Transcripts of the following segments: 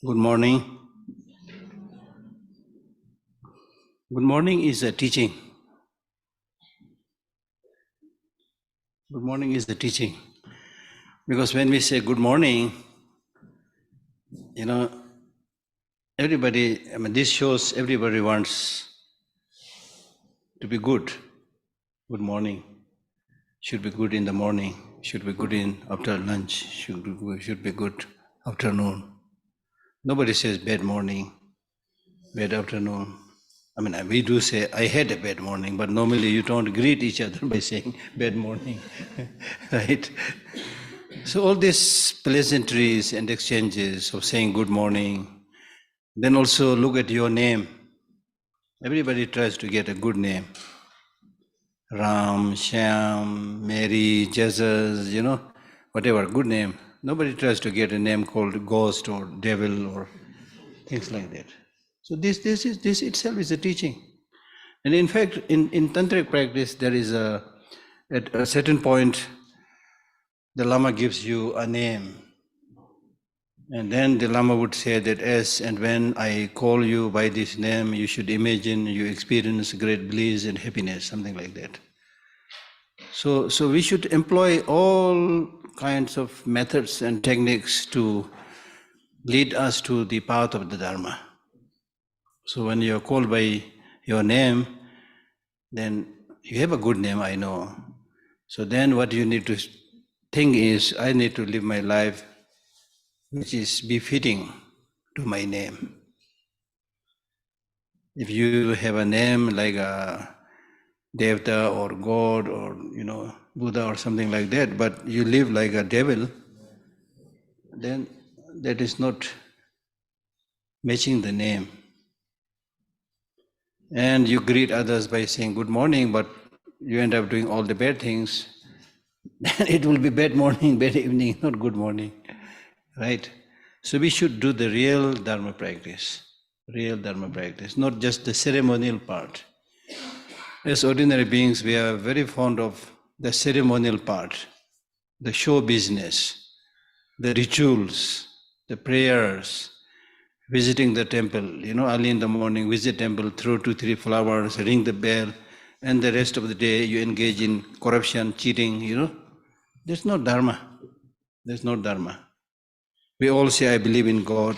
Good morning. Good morning is a teaching. Good morning is the teaching. Because when we say good morning, everybody, this shows everybody wants to be good. Good morning. Should be good in the morning. Should be good after lunch. Should be good afternoon. Nobody says bad morning, bad afternoon. We do say, I had a bad morning, but normally you don't greet each other by saying bad morning, right? So all these pleasantries and exchanges of saying good morning, then also look at your name. Everybody tries to get a good name. Ram, Shyam, Mary, Jesus, whatever, good name. Nobody tries to get a name called ghost or devil or things like that. So this itself is a teaching. And in fact, in tantric practice, there is at a certain point, the Lama gives you a name. And then the Lama would say that as and when I call you by this name, you should imagine you experience great bliss and happiness, something like that. So we should employ all kinds of methods and techniques to lead us to the path of the Dharma. So when you are called by your name, then you have a good name, I know. So then what you need to think is, I need to live my life which is befitting to my name. If you have a name like a Devta or God or Buddha or something like that, but you live like a devil, then that is not matching the name. And you greet others by saying good morning, but you end up doing all the bad things, then it will be bad morning, bad evening, not good morning, right? So we should do the real Dharma practice, not just the ceremonial part. As ordinary beings, we are very fond of the ceremonial part, the show business, the rituals, the prayers, visiting the temple, early in the morning, visit temple, throw 2-3 flowers, ring the bell, and the rest of the day you engage in corruption, cheating, There's no Dharma. There's no Dharma. We all say, I believe in God,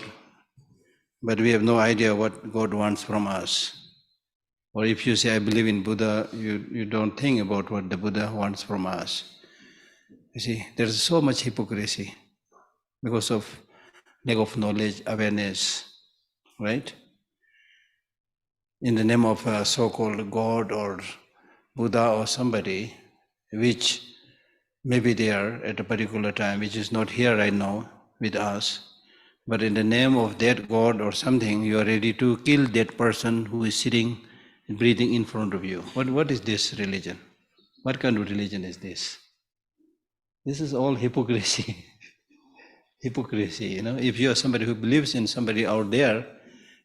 but we have no idea what God wants from us. Or if you say, I believe in Buddha, you don't think about what the Buddha wants from us. You see, there's so much hypocrisy because of lack of knowledge, awareness, right? In the name of a so-called God or Buddha or somebody, which may be there at a particular time, which is not here right now with us, but in the name of that God or something, you are ready to kill that person who is sitting and breathing in front of you. What is this religion? What kind of religion is this? This is all hypocrisy. Hypocrisy, If you are somebody who believes in somebody out there,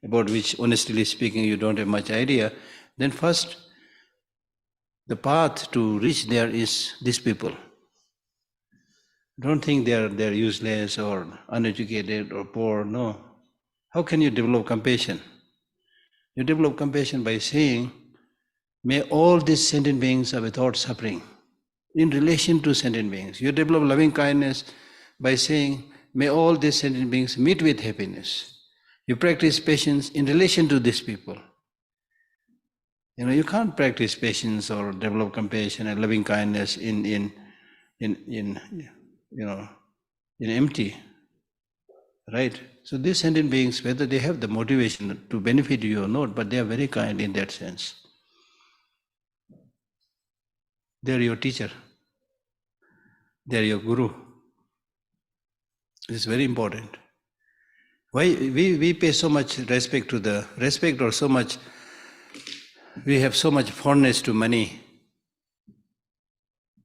about which, honestly speaking, you don't have much idea, then first, the path to reach there is these people. Don't think they're useless or uneducated or poor, no. How can you develop compassion? You develop compassion by saying, May all these sentient beings are without suffering. In relation to sentient beings, you develop loving kindness by saying, may all these sentient beings meet with happiness. You practice patience in relation to these people. You can't practice patience or develop compassion and loving kindness in empty, right? So these sentient beings, whether they have the motivation to benefit you or not, but they are very kind in that sense. They are your teacher. They are your guru. It's very important. Why we pay so much respect to the respect or so much, we have so much fondness to money.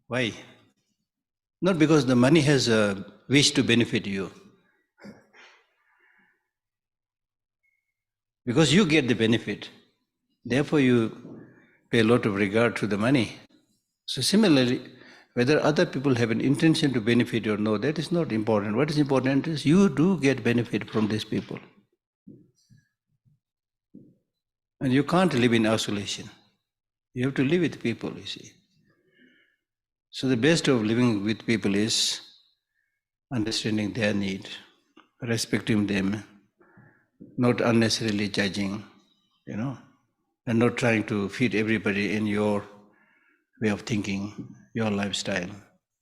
Why? Not because the money has a wish to benefit you. Because you get the benefit. Therefore you pay a lot of regard to the money. So similarly, whether other people have an intention to benefit you or no, that is not important. What is important is you do get benefit from these people. And you can't live in isolation. You have to live with people, you see. So the best of living with people is understanding their need, respecting them, not unnecessarily judging, and not trying to fit everybody in your way of thinking, your lifestyle.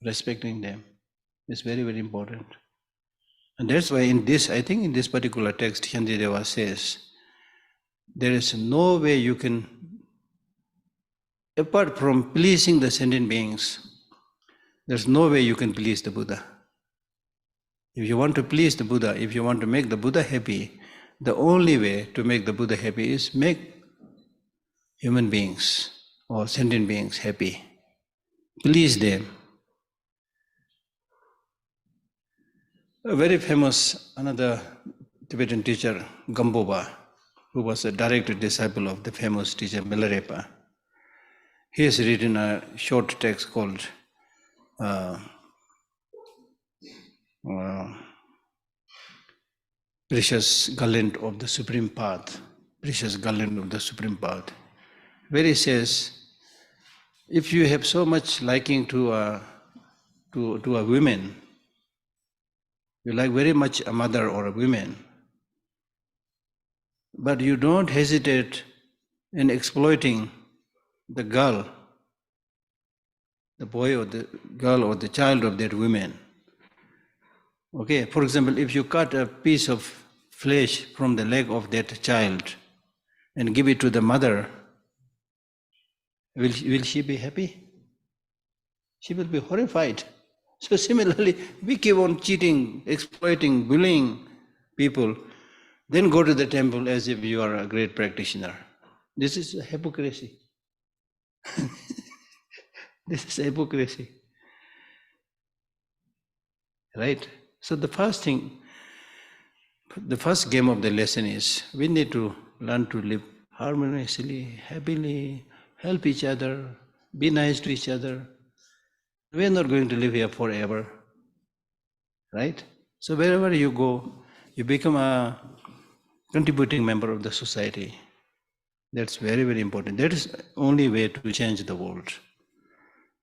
Respecting them is very, very important. And that's why in this particular text, Shantideva says, there is no way you can, apart from pleasing the sentient beings, there's no way you can please the Buddha. If you want to please the Buddha, if you want to make the Buddha happy, the only way to make the Buddha happy is make human beings or sentient beings happy. Please them. A very famous, another Tibetan teacher, Gampopa, who was a direct disciple of the famous teacher Milarepa, he has written a short text called Precious Garland of the Supreme Path. Precious Garland of the Supreme Path. Where he says, if you have so much liking to a woman, you like very much a mother or a woman, but you don't hesitate in exploiting the girl, the boy or the girl or the child of that woman. Okay, for example, if you cut a piece of flesh from the leg of that child and give it to the mother, will she be happy? She will be horrified. So similarly, we keep on cheating, exploiting, bullying people, then go to the temple as if you are a great practitioner. This is hypocrisy. This is hypocrisy. Right? So the first thing, the first game of the lesson is we need to learn to live harmoniously, happily, help each other, be nice to each other. We are not going to live here forever. Right? So wherever you go, you become a contributing member of the society. That's very, very important. That is the only way to change the world.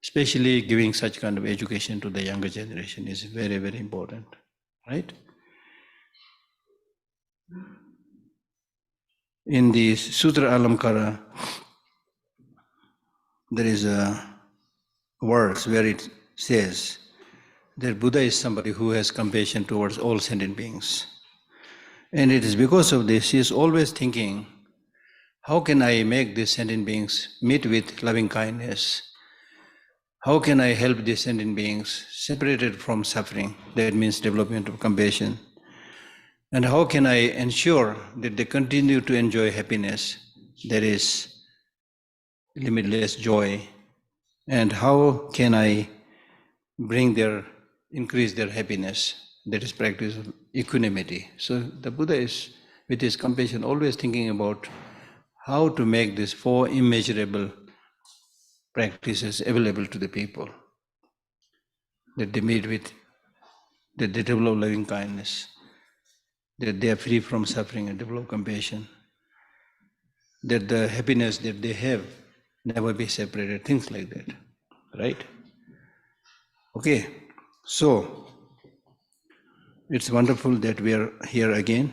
Especially giving such kind of education to the younger generation is very, very important. Right? In the Sutra Alamkara, there is a verse where it says that Buddha is somebody who has compassion towards all sentient beings. And it is because of this, he is always thinking, how can I make these sentient beings meet with loving kindness? How can I help these sentient beings separated from suffering? That means development of compassion. And how can I ensure that they continue to enjoy happiness? That is limitless joy. And how can I increase their happiness? That is practice of equanimity. So the Buddha is, with his compassion, always thinking about how to make these four immeasurable practices available to the people. That they meet with, that they develop loving kindness, that they are free from suffering and develop compassion, that the happiness that they have never be separated, things like that, right? Okay, so it's wonderful that we are here again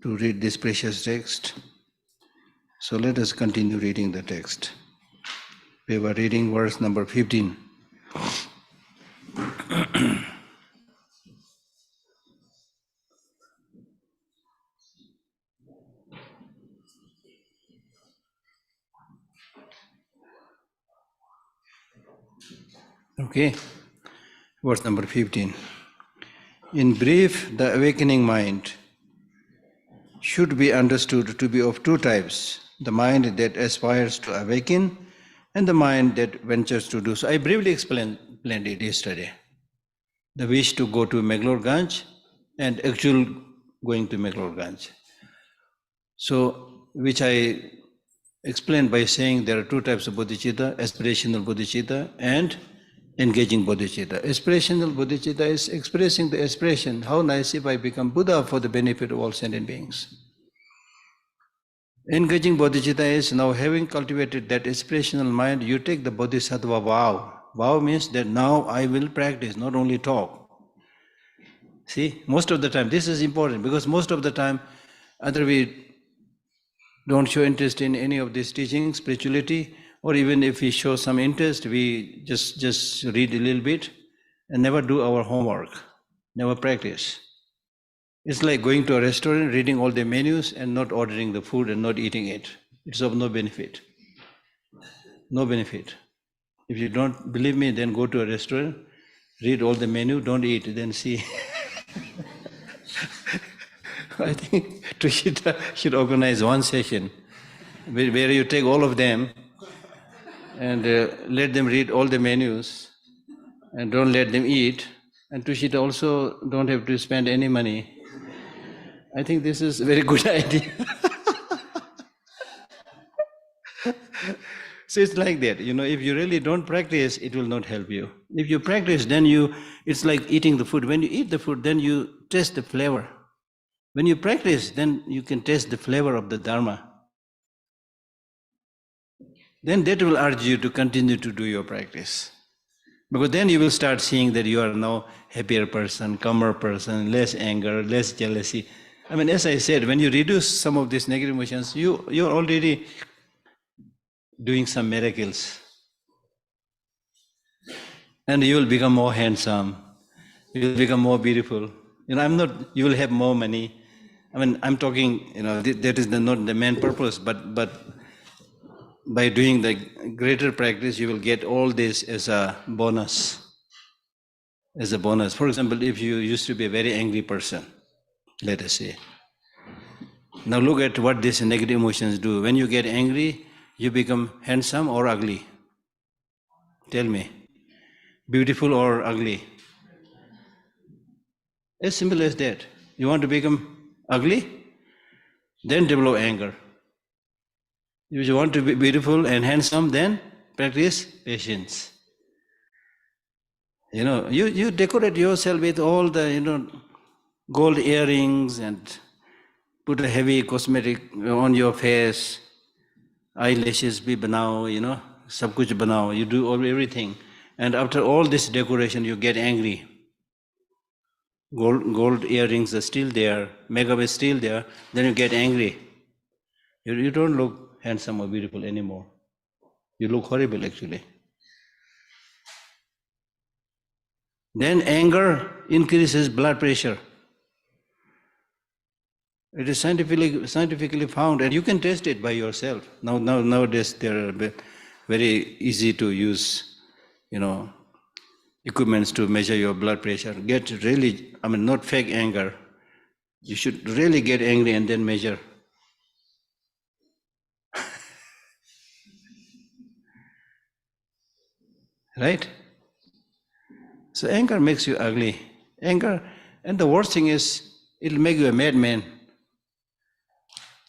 to read this precious text. So let us continue reading the text. We were reading verse number 15. Okay, verse number 15. In brief, the awakening mind should be understood to be of two types: the mind that aspires to awaken and the mind that ventures to do so. I briefly explained it yesterday. The wish to go to Meglorganj and actual going to Meglorganj. So, which I explained by saying there are two types of bodhicitta: aspirational bodhicitta and engaging bodhicitta. Aspirational bodhicitta is expressing the aspiration, how nice if I become Buddha for the benefit of all sentient beings. Engaging bodhicitta is now, having cultivated that aspirational mind, you take the bodhisattva vow. Vow means that now I will practice, not only talk. See, most of the time, this is important because most of the time, either we don't show interest in any of these teachings, spirituality, or even if we show some interest, we just read a little bit and never do our homework, never practice. It's like going to a restaurant, reading all the menus and not ordering the food and not eating it. It's of no benefit. No benefit. If you don't believe me, then go to a restaurant, read all the menu, don't eat, then see. I think Trishita should organize one session where you take all of them and let them read all the menus and don't let them eat. And Trishita also don't have to spend any money. I think this is a very good idea. So it's like that, if you really don't practice, it will not help you. If you practice, then it's like eating the food. When you eat the food, then you taste the flavor. When you practice, then you can taste the flavor of the dharma. Then that will urge you to continue to do your practice. Because then you will start seeing that you are now happier person, calmer person, less anger, less jealousy. I mean, as I said, when you reduce some of these negative emotions, you're already doing some miracles. And you will become more handsome. You will become more beautiful. You will have more money. I mean, I'm talking, that is not the main purpose, but by doing the greater practice, you will get all this as a bonus. As a bonus. For example, if you used to be a very angry person, let us say. Now look at what these negative emotions do. When you get angry, you become handsome or ugly? Tell me. Beautiful or ugly? As simple as that. You want to become ugly? Then develop anger. If you want to be beautiful and handsome, then practice patience. You decorate yourself with all the, gold earrings and put a heavy cosmetic on your face, eyelashes bhi banao, sab kuch banao. You do everything. And after all this decoration, you get angry. Gold earrings are still there, makeup is still there, then you get angry. You don't look handsome or beautiful anymore. You look horrible actually. Then anger increases blood pressure. It is scientifically found, and you can test it by yourself. Nowadays there are very easy to use, equipments to measure your blood pressure. Get really, not fake anger. You should really get angry and then measure. Right? So anger makes you ugly. Anger, and the worst thing is, it'll make you a madman.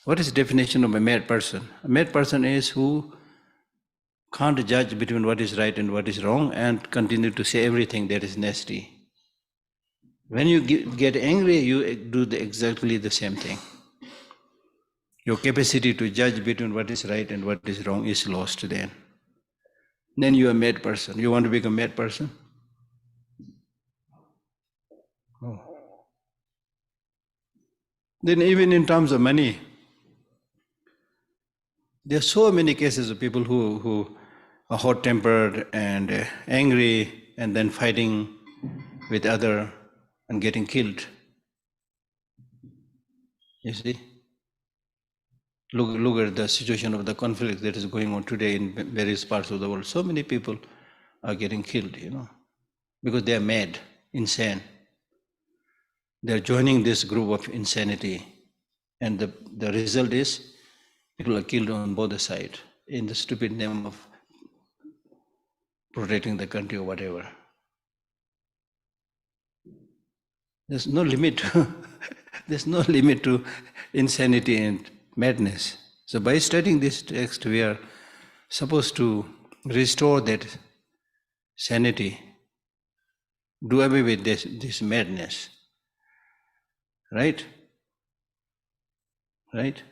What is the definition of a mad person? A mad person is who can't judge between what is right and what is wrong and continue to say everything that is nasty. When you get angry, you do exactly the same thing. your capacity to judge between what is right and what is wrong is lost then. Then you are a mad person. You want to become a mad person? No. Then even in terms of money, there are so many cases of people who are hot-tempered and angry and then fighting with other and getting killed. You see? Look at the situation of the conflict that is going on today in various parts of the world. So many people are getting killed, because they are mad, insane. They are joining this group of insanity. And the result is people are killed on both sides in the stupid name of protecting the country or whatever. There's no limit. There's no limit to insanity and madness. So by studying this text, we are supposed to restore that sanity, do away with this madness. Right? Right?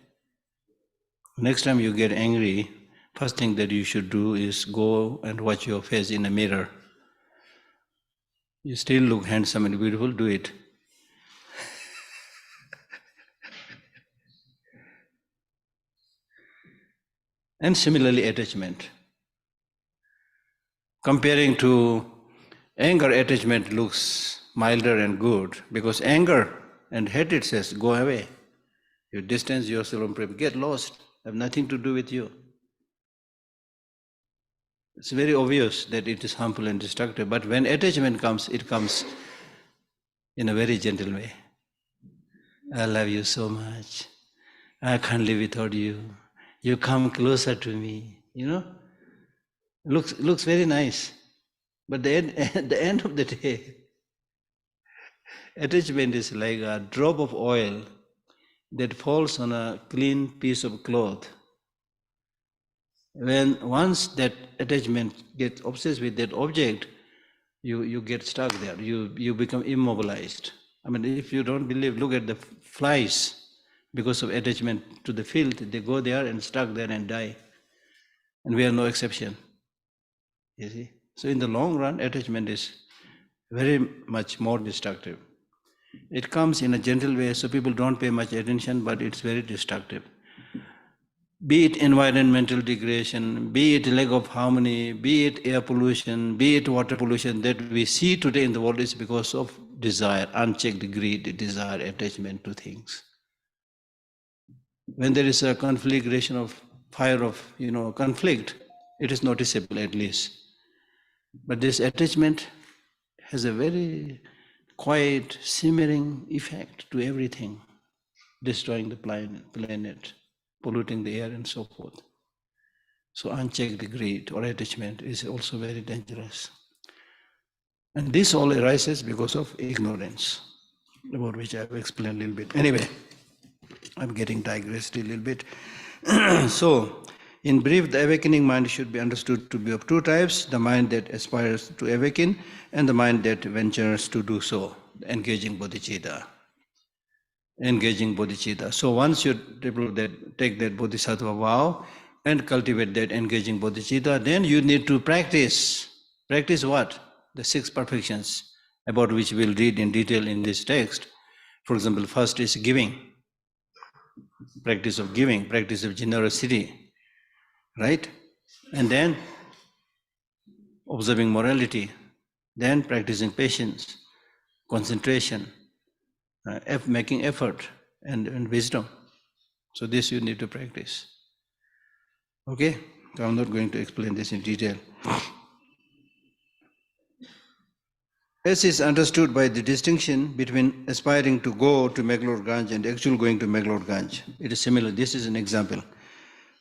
Next time you get angry, first thing that you should do is go and watch your face in a mirror. You still look handsome and beautiful, do it. And similarly, attachment. Comparing to anger, attachment looks milder and good, because anger and hatred says, go away. You distance yourself from prayer, get lost, have nothing to do with you. It's very obvious that it is harmful and destructive, but when attachment comes, it comes in a very gentle way. I love you so much. I can't live without you. You come closer to me, Looks very nice. But at the end of the day, attachment is like a drop of oil that falls on a clean piece of cloth. Once that attachment gets obsessed with that object, you get stuck there. You become immobilized. I mean, if you don't believe, look at the flies. Because of attachment to the field, they go there and stuck there and die. And we are no exception. You see? So in the long run, attachment is very much more destructive. It comes in a gentle way, so people don't pay much attention, but it's very destructive. Be it environmental degradation, be it lack of harmony, be it air pollution, be it water pollution that we see today in the world is because of desire, unchecked greed, desire, attachment to things. When there is a conflagration of fire of conflict, it is noticeable at least. But this attachment has a very quiet, simmering effect to everything, destroying the planet, polluting the air and so forth. So unchecked greed or attachment is also very dangerous. And this all arises because of ignorance, about which I have explained a little bit. Anyway, I'm getting digressed a little bit. So, in brief, the awakening mind should be understood to be of two types: the mind that aspires to awaken and the mind that ventures to do so, engaging bodhicitta. Engaging bodhicitta. So once you take that bodhisattva vow and cultivate that engaging bodhicitta, then you need to practice. Practice what? The 6 perfections, about which we'll read in detail in this text. For example, first is giving. Practice of giving, practice of generosity, right? And then observing morality, then practicing patience, concentration, making effort and wisdom. So this you need to practice. Okay? So I'm not going to explain this in detail. As is understood by the distinction between aspiring to go to Meghalorganj and actual going to Meghalorganj. It is similar. This is an example.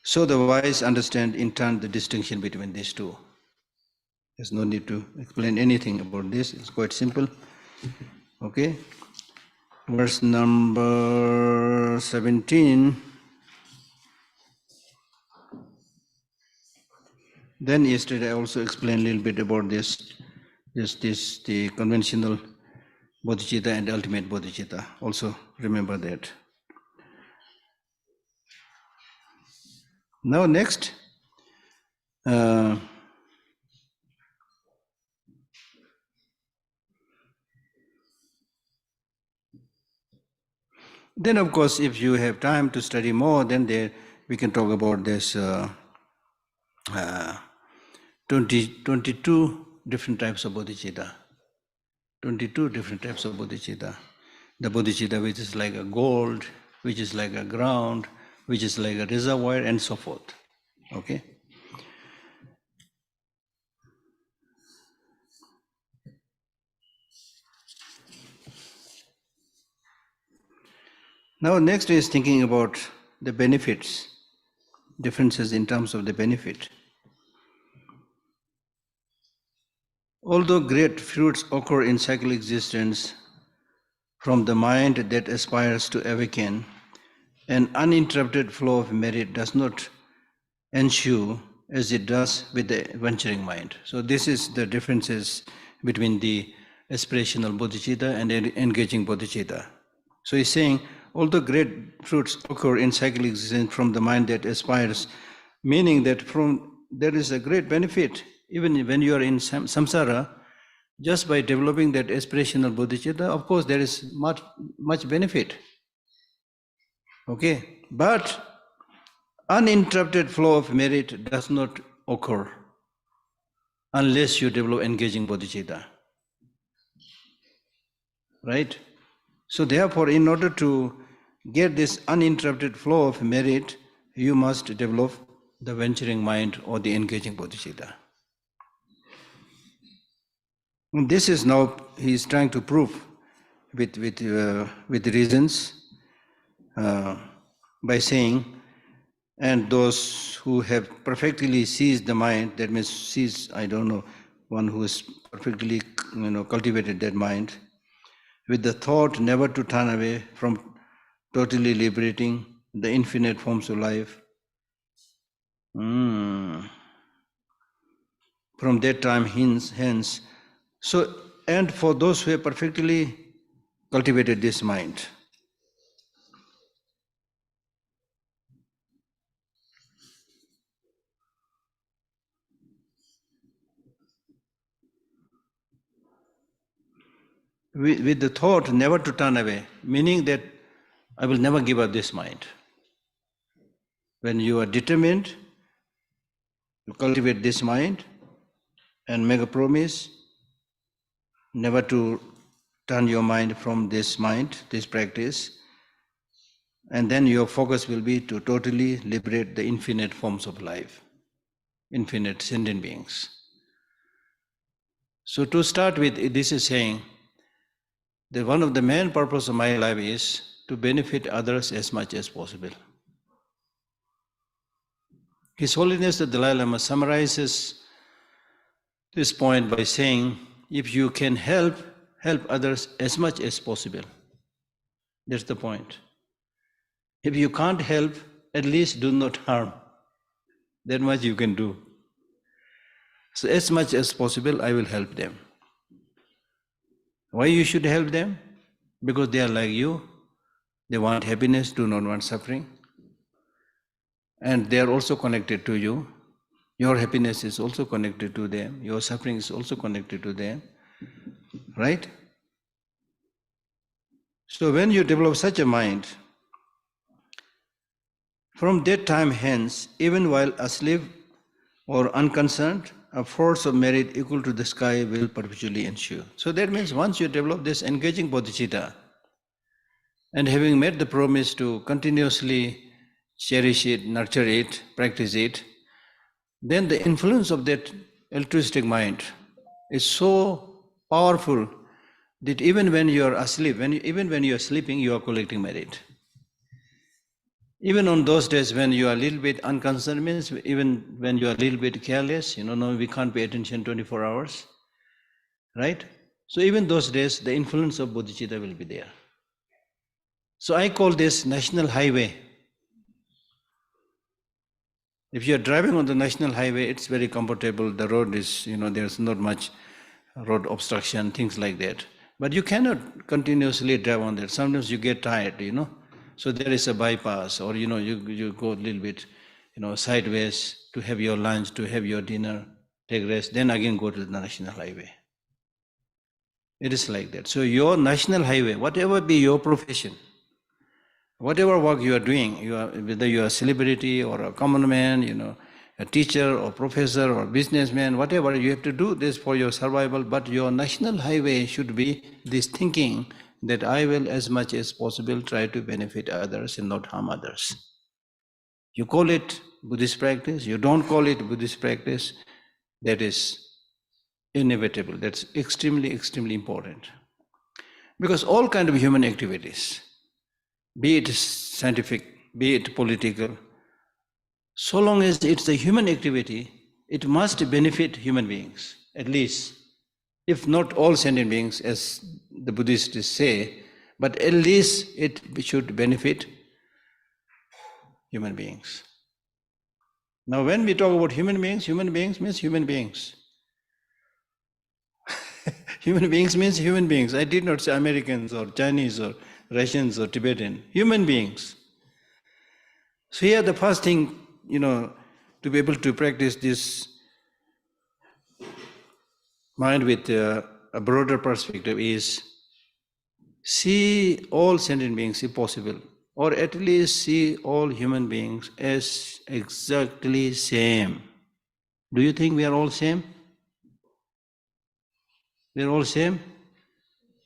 So the wise understand in turn the distinction between these two. There's no need to explain anything about this. It's quite simple. Okay? Verse number 17. Then yesterday I also explained a little bit about this, the conventional bodhicitta and ultimate bodhicitta. Also remember that. Now next, then of course, if you have time to study more, then we can talk about this 22 different types of bodhicitta. 22 different types of bodhicitta. The bodhicitta which is like a gold, which is like a ground, which is like a reservoir, and so forth. Okay? Now next is thinking about the benefits, differences in terms of the benefit. Although great fruits occur in cyclic existence from the mind that aspires to awaken, an uninterrupted flow of merit does not ensue as it does with the venturing mind. So this is the differences between the aspirational bodhicitta and engaging bodhicitta. So he's saying, although great fruits occur in cyclic existence from the mind that aspires, meaning that there is a great benefit, even when you are in samsara, just by developing that aspirational bodhicitta, of course there is much benefit. Okay, but uninterrupted flow of merit does not occur unless you develop engaging bodhicitta. Right? So therefore, in order to get this uninterrupted flow of merit, you must develop the venturing mind or the engaging bodhicitta. And this is now he is trying to prove with reasons by saying, and those who have perfectly seized the mind, that means seized, I don't know, one who has perfectly cultivated that mind, with the thought never to turn away from totally liberating the infinite forms of life. From that time hence, so, and for those who have perfectly cultivated this mind, with the thought never to turn away, meaning that I will never give up this mind. When you are determined to cultivate this mind and make a promise never to turn your mind from this mind, this practice, and then your focus will be to totally liberate the infinite forms of life, infinite sentient beings. So to start with, this is saying that one of the main purpose of my life is to benefit others as much as possible. His Holiness the Dalai Lama summarizes this point by saying, if you can help others as much as possible. That's the point. If you can't help, at least do not harm. That much you can do. So as much as possible, I will help them. Why you should help them? Because they are like you. They want happiness, do not want suffering. And they are also connected to you. Your happiness is also connected to them. Your suffering is also connected to them. Right? So when you develop such a mind, from that time hence, even while asleep or unconcerned, a force of merit equal to the sky will perpetually ensue. So that means once you develop this engaging bodhicitta, and having made the promise to continuously cherish it, nurture it, practice it, then the influence of that altruistic mind is so powerful that even when you are asleep, even when you are sleeping, you are collecting merit. Even on those days when you are a little bit unconcerned, means even when you are a little bit careless, no, we can't pay attention 24 hours, right? So even those days, the influence of bodhicitta will be there. So I call this national highway. If you are driving on the national highway, it's very comfortable. The road is, there's not much road obstruction, things like that. But you cannot continuously drive on that. Sometimes you get tired, So there is a bypass, or you go a little bit, sideways to have your lunch, to have your dinner, take rest, then again go to the national highway. It is like that. So your national highway, whatever be your profession, whatever work you are doing, whether you are a celebrity or a common man, a teacher or professor or businessman, whatever, you have to do this for your survival, but your national highway should be this thinking that I will as much as possible try to benefit others and not harm others. You call it Buddhist practice, you don't call it Buddhist practice, that is inevitable, that's extremely, extremely important. Because all kind of human activities, be it scientific, be it political, so long as it's a human activity, it must benefit human beings, at least, if not all sentient beings, as the Buddhists say, but at least it should benefit human beings. Now when we talk about human beings means human beings. Human beings means human beings. I did not say Americans or Chinese or Russians or Tibetan. Human beings. So here the first thing, to be able to practice this mind with a broader perspective is see all sentient beings if possible, or at least see all human beings as exactly same. Do you think we are all same? We are all same?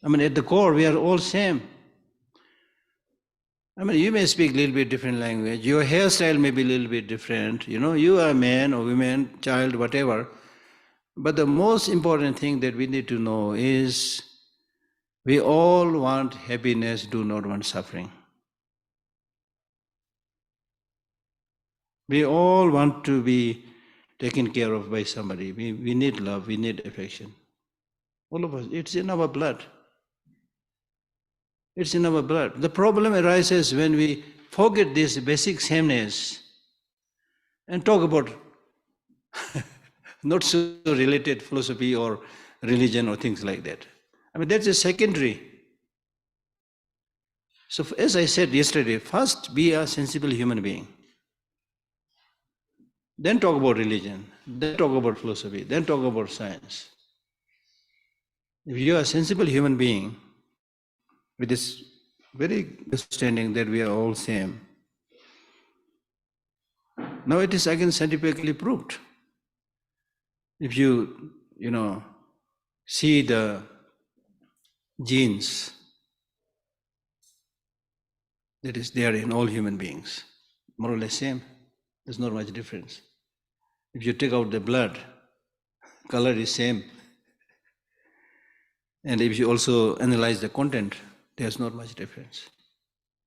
At the core, we are all same. You may speak a little bit different language, your hairstyle may be a little bit different, you are a man or woman, child, whatever. But the most important thing that we need to know is we all want happiness, do not want suffering. We all want to be taken care of by somebody. We need love, we need affection. All of us, it's in our blood. It's in our blood. The problem arises when we forget this basic sameness and talk about not so related philosophy or religion or things like that. That's a secondary. So as I said yesterday, first be a sensible human being. Then talk about religion, then talk about philosophy, then talk about science. If you are a sensible human being, with this very understanding that we are all same. Now it is again scientifically proved. If you, see the genes that is there in all human beings, more or less same, there's not much difference. If you take out the blood, color is same. And if you also analyze the content, there's not much difference.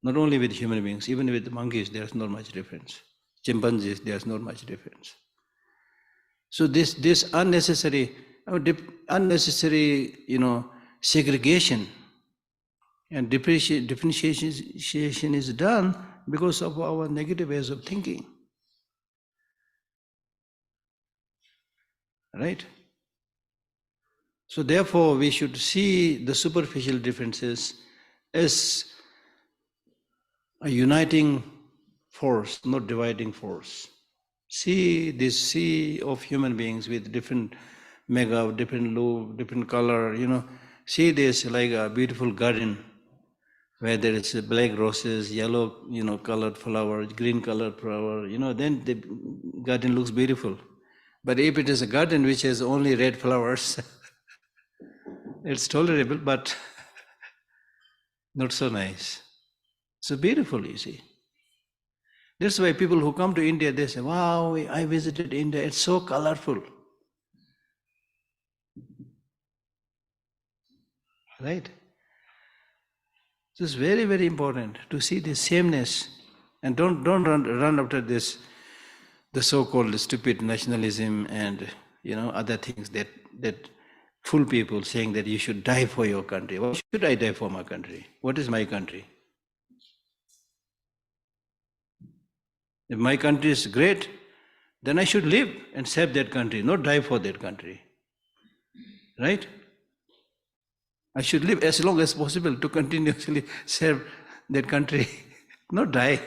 Not only with human beings, even with monkeys, there's not much difference. Chimpanzees, there's not much difference. So this unnecessary, segregation and differentiation is done because of our negative ways of thinking. Right? So therefore, we should see the superficial differences as a uniting force, not dividing force. See this sea of human beings with different makeup, different look, different color, see this like a beautiful garden where there is black roses, yellow, colored flowers, green colored flower, then the garden looks beautiful. But if it is a garden which has only red flowers, it's tolerable, but not so nice. So beautiful, you see. That's why people who come to India, they say, wow, I visited India, it's so colorful. Right? So it's very, very important to see the sameness and don't run after this, the so-called stupid nationalism and other things that fool people saying that you should die for your country. Why should I die for my country? What is my country? If my country is great, then I should live and serve that country, not die for that country. Right? I should live as long as possible to continuously serve that country, not die.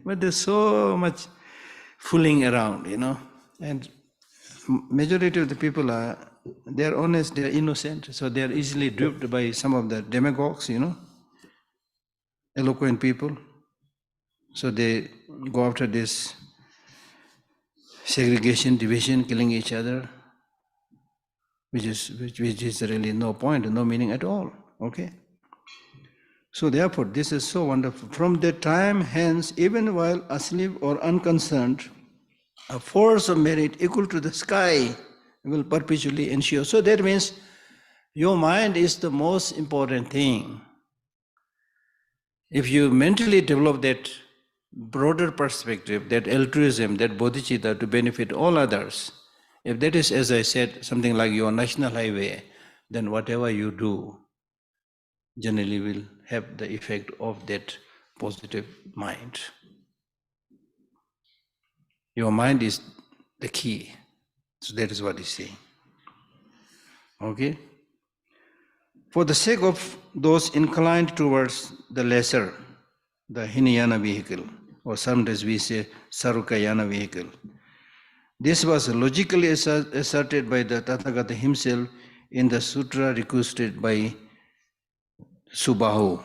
But there's so much fooling around, and majority of the people they're honest, they're innocent, so they're easily duped by some of the demagogues, eloquent people. So they go after this segregation, division, killing each other, which is really no point, no meaning at all. Okay. So therefore, this is so wonderful. From that time hence, even while asleep or unconcerned, a force of merit equal to the sky will perpetually ensure. So that means your mind is the most important thing. If you mentally develop that broader perspective, that altruism, that bodhicitta to benefit all others, if that is, as I said, something like your national highway, then whatever you do generally will have the effect of that positive mind. Your mind is the key. So that is what he's saying. Okay? For the sake of those inclined towards the lesser, the Hinayana vehicle, or sometimes we say Sarukayana vehicle, this was logically asserted by the Tathagata himself in the sutra requested by Subahu.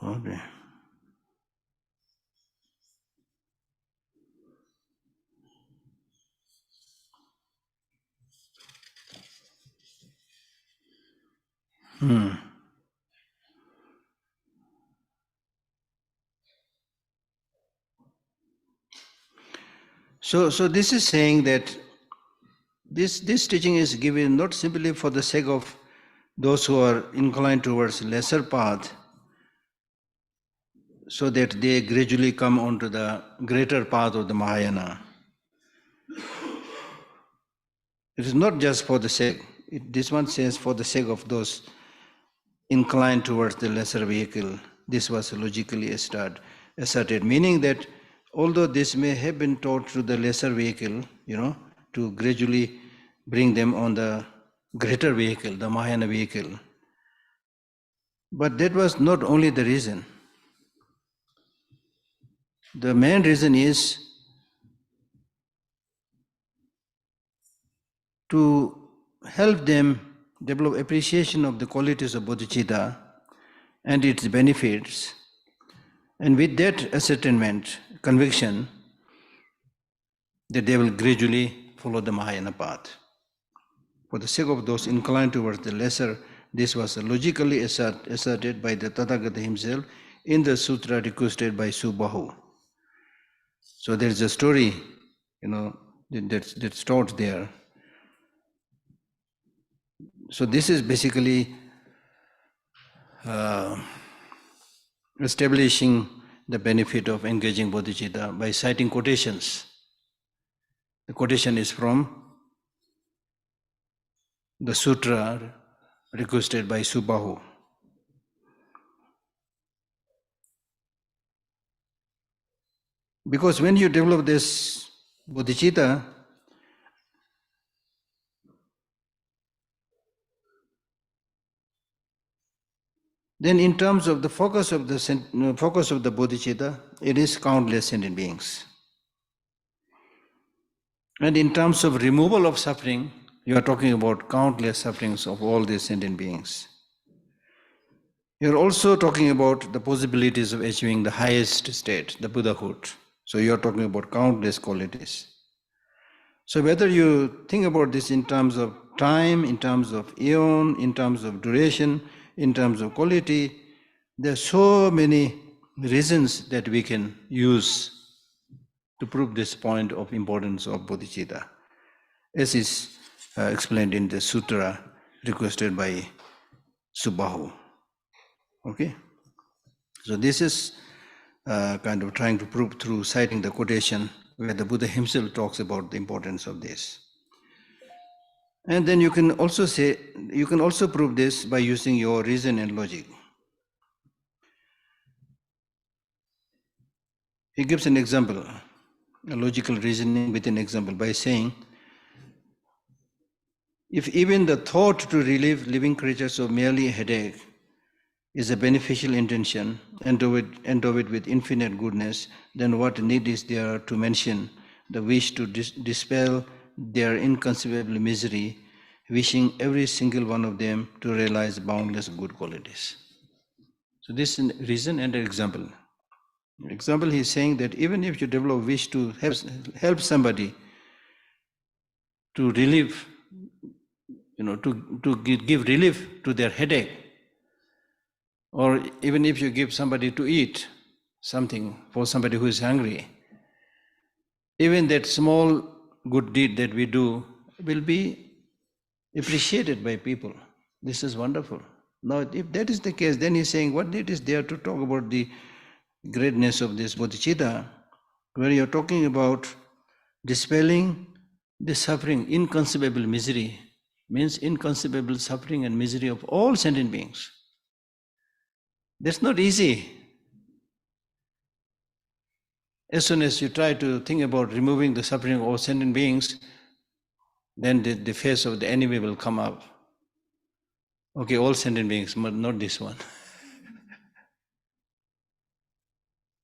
Okay. So this is saying that this teaching is given not simply for the sake of those who are inclined towards lesser path, so that they gradually come onto the greater path of the Mahayana. It is not just for the sake, this one says for the sake of those inclined towards the lesser vehicle. This was logically asserted, meaning that although this may have been taught to the lesser vehicle, to gradually bring them on the greater vehicle, the Mahayana vehicle, but that was not only the reason. The main reason is to help them develop appreciation of the qualities of bodhicitta and its benefits, and with that ascertainment, conviction, that they will gradually follow the Mahayana path. For the sake of those inclined towards the lesser, this was logically asserted by the Tathagata himself in the sutra requested by Subahu. So there is a story, that's taught there. So this is basically establishing the benefit of engaging bodhicitta by citing quotations. The quotation is from the sutra requested by Subahu. Because when you develop this bodhicitta, then in terms of the focus of the bodhicitta, it is countless sentient beings. And in terms of removal of suffering, you are talking about countless sufferings of all these sentient beings. You are also talking about the possibilities of achieving the highest state, the Buddhahood. So you are talking about countless qualities. So whether you think about this in terms of time, in terms of eon, in terms of duration, in terms of quality, there are so many reasons that we can use to prove this point of importance of bodhicitta, as is explained in the sutra requested by Subahu. Okay? So this is kind of trying to prove through citing the quotation where the Buddha himself talks about the importance of this. And then you can also prove this by using your reason and logic. He gives an example, a logical reasoning with an example, by saying, if even the thought to relieve living creatures of merely a headache is a beneficial intention, endow it with infinite goodness, then what need is there to mention the wish to dispel their inconceivable misery, wishing every single one of them to realize boundless good qualities? So this is a reason and an example. Example, he is saying that even if you develop wish to help somebody to relieve, to give relief to their headache, or even if you give somebody to eat something for somebody who is hungry, even that small good deed that we do will be appreciated by people. This is wonderful. Now, if that is the case, then he's saying, what need is there to talk about the greatness of this bodhicitta, where you're talking about dispelling the suffering, inconceivable misery, means inconceivable suffering and misery of all sentient beings. That's not easy. As soon as you try to think about removing the suffering of all sentient beings, then the face of the enemy will come up. Okay, all sentient beings, but not this one.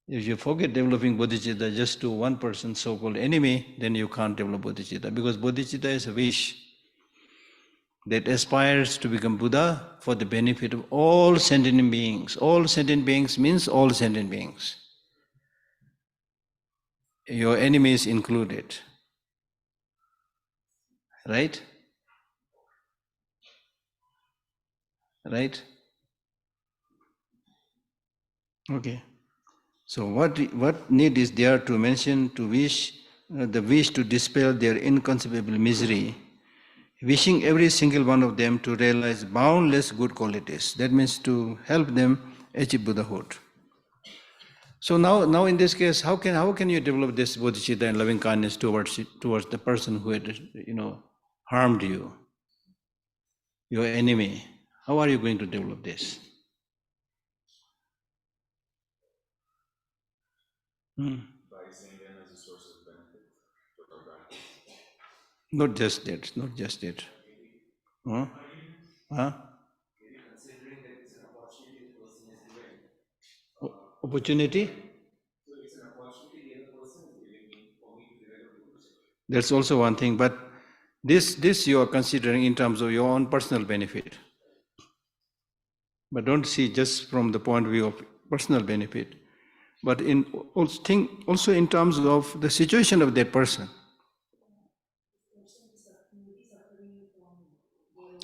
If you forget developing bodhicitta just to one person, so-called enemy, then you can't develop bodhicitta, because bodhicitta is a wish that aspires to become Buddha for the benefit of all sentient beings. All sentient beings means all sentient beings. Your enemies included. Right? Right? Okay. So what need is there to mention to wish, the wish to dispel their inconceivable misery, wishing every single one of them to realize boundless good qualities. That means to help them achieve Buddhahood. So now in this case, how can you develop this bodhicitta and loving kindness towards the person who had harmed you, your enemy? How are you going to develop this? By seeing them as a source of benefit for our practice. Not just that. Huh? Huh? Maybe considering that it's an opportunity the person is giving. Opportunity? So it's an opportunity the other person is giving me for me to develop the person. That's also one thing, but this you are considering in terms of your own personal benefit. But don't see just from the point of view of personal benefit, but also in terms of the situation of that person.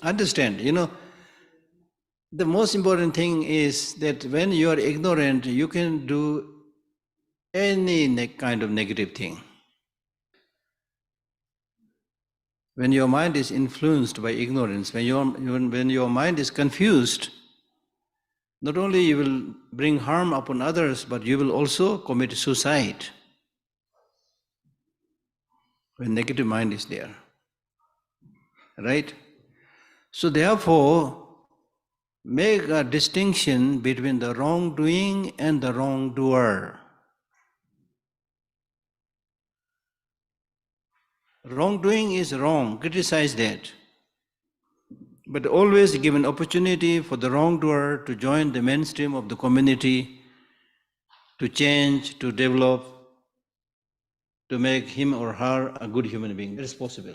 Understand, the most important thing is that when you are ignorant, you can do any kind of negative thing. When your mind is influenced by ignorance, when your mind is confused, not only you will bring harm upon others, but you will also commit suicide when negative mind is there. Right? So therefore, make a distinction between the wrongdoing and the wrongdoer. Wrongdoing is wrong, criticize that. But always give an opportunity for the wrongdoer to join the mainstream of the community, to change, to develop, to make him or her a good human being. That is possible.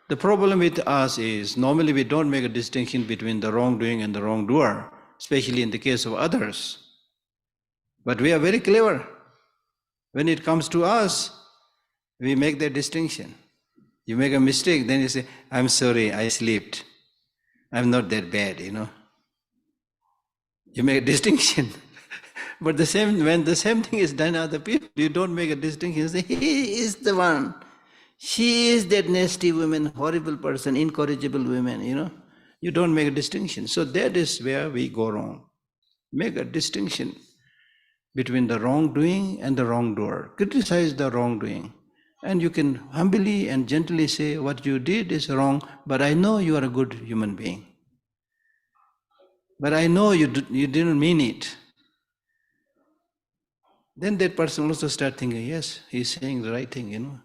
The problem with us is, normally we don't make a distinction between the wrongdoing and the wrongdoer, especially in the case of others. But we are very clever. When it comes to us, we make that distinction. You make a mistake, then you say, I'm sorry, I slept. I'm not that bad, You make a distinction. But when the same thing is done to other people, you don't make a distinction. You say, he is the one. She is that nasty woman, horrible person, incorrigible woman, You don't make a distinction. So that is where we go wrong. Make a distinction between the wrongdoing and the wrongdoer. Criticize the wrongdoing, And you can humbly and gently say, what you did is wrong, but I know you are a good human being. But I know you didn't mean it. Then that person also start thinking, yes, he's saying the right thing.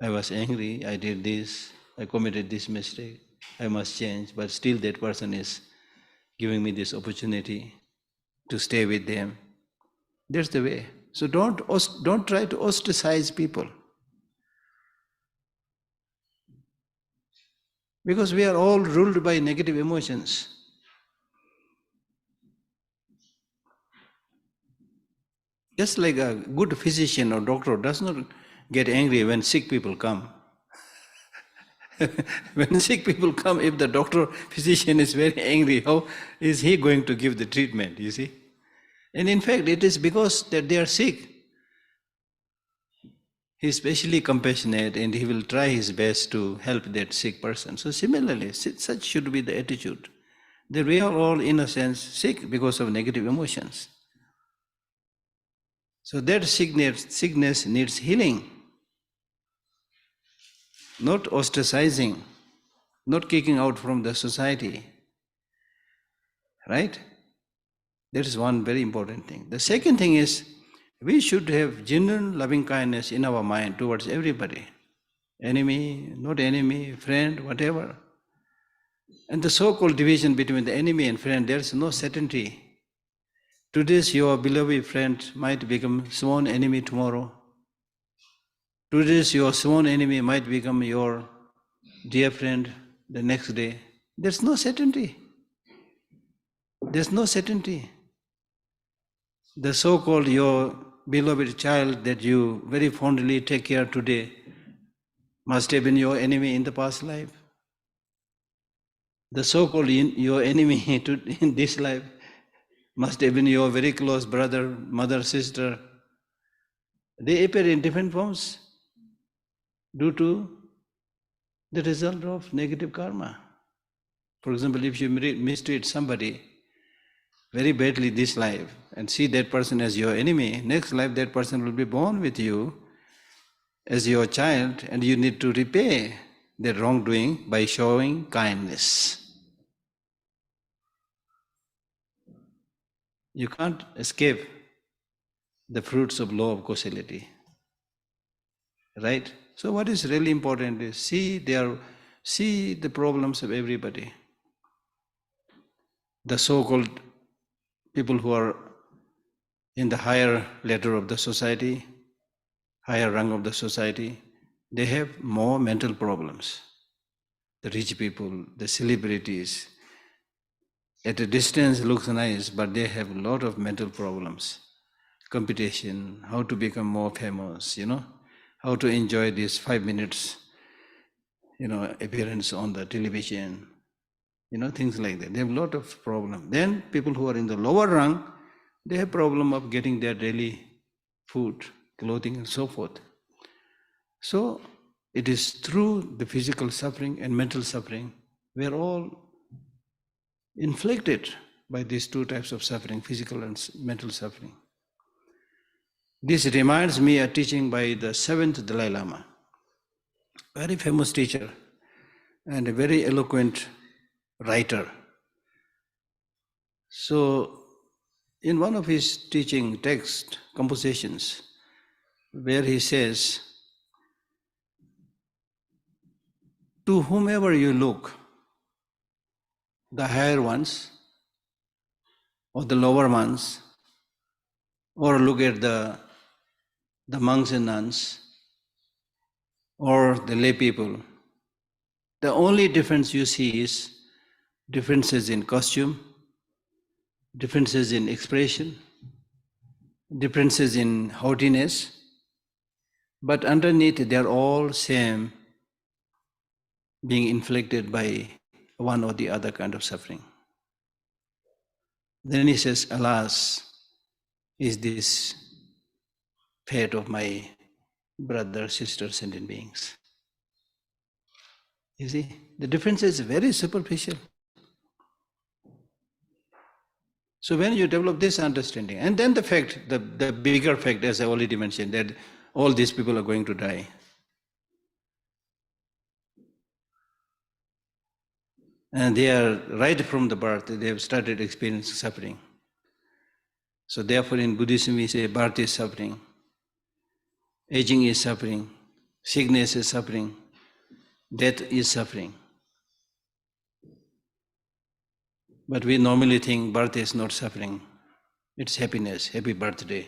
I was angry, I did this, I committed this mistake, I must change, but still that person is giving me this opportunity to stay with them. That's the way. So don't try to ostracize people. Because we are all ruled by negative emotions. Just like a good physician or doctor does not get angry when sick people come. When sick people come, if the doctor, physician is very angry, how is he going to give the treatment, you see? And in fact, it is because that they are sick. He is specially compassionate and he will try his best to help that sick person. So similarly, such should be the attitude. That we are all, in a sense, sick because of negative emotions. So that sickness needs healing. Not ostracizing, not kicking out from the society. Right? That is one very important thing. The second thing is, we should have genuine loving kindness in our mind towards everybody. Enemy, not enemy, friend, whatever. And the so-called division between the enemy and friend, there is no certainty. Today's your beloved friend might become sworn enemy tomorrow. Today's your sworn enemy might become your dear friend the next day. There's no certainty. There's no certainty. The so-called your beloved child that you very fondly take care today must have been your enemy in the past life. The so-called your enemy in this life must have been your very close brother, mother, sister. They appear in different forms due to the result of negative karma. For example, if you mistreat somebody very badly this life and see that person as your enemy, next life that person will be born with you as your child and you need to repay that wrongdoing by showing kindness. You can't escape the fruits of law of causality. Right? So what is really important is see the problems of everybody. The so-called people who are in the higher ladder of the society, higher rung of the society, they have more mental problems. The rich people, the celebrities, at a distance looks nice, but they have a lot of mental problems. Competition, how to become more famous, how to enjoy these 5 minutes, appearance on the television, things like that. They have a lot of problem. Then people who are in the lower rung, they have problem of getting their daily food, clothing and so forth. So it is through the physical suffering and mental suffering, we are all inflicted by these two types of suffering, physical and mental suffering. This reminds me a teaching by the 7th Dalai Lama, very famous teacher and a very eloquent writer. So, in one of his teaching text, compositions, where he says, to whomever you look, the higher ones or the lower ones, or look at the monks and nuns, or the lay people, the only difference you see is differences in costume, differences in expression, differences in haughtiness, but underneath they are all same, being inflicted by one or the other kind of suffering. Then he says, alas, is this fate of my brothers, sisters, sentient beings. You see, the difference is very superficial. So when you develop this understanding, and then the fact, the bigger fact, as I already mentioned, that all these people are going to die. And they are, right from the birth, they have started experiencing suffering. So therefore in Buddhism we say birth is suffering, aging is suffering, sickness is suffering, death is suffering. But we normally think birth is not suffering, it's happiness, happy birthday.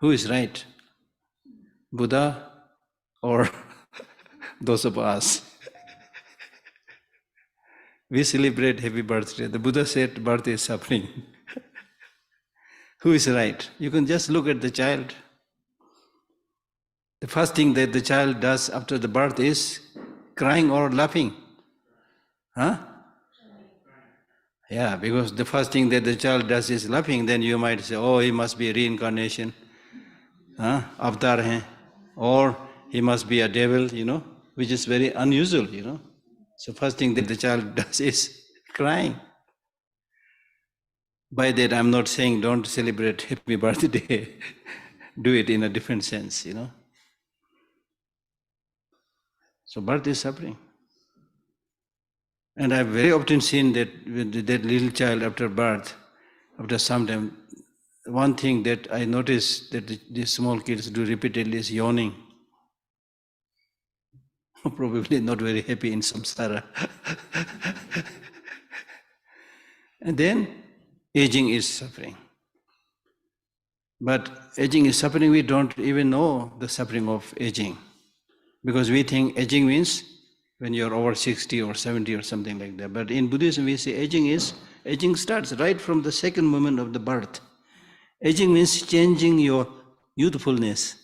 Who is right? Buddha or those of us? We celebrate happy birthday. The Buddha said birth is suffering. Who is right? You can just look at the child. The first thing that the child does after the birth is crying or laughing. Huh? Yeah, because the first thing that the child does is laughing, then you might say, oh, he must be a reincarnation. Avatar hai. Or he must be a devil, which is very unusual, So first thing that the child does is crying. By that I'm not saying don't celebrate happy birthday. Do it in a different sense, So birth is suffering. And I've very often seen that with that little child after birth, after some time, one thing that I notice that these small kids do repeatedly is yawning. Probably not very happy in samsara. And then aging is suffering. But aging is suffering, we don't even know the suffering of aging. Because we think aging means when you're over 60 or 70 or something like that. But in Buddhism we say aging starts right from the second moment of the birth. Aging means changing your youthfulness.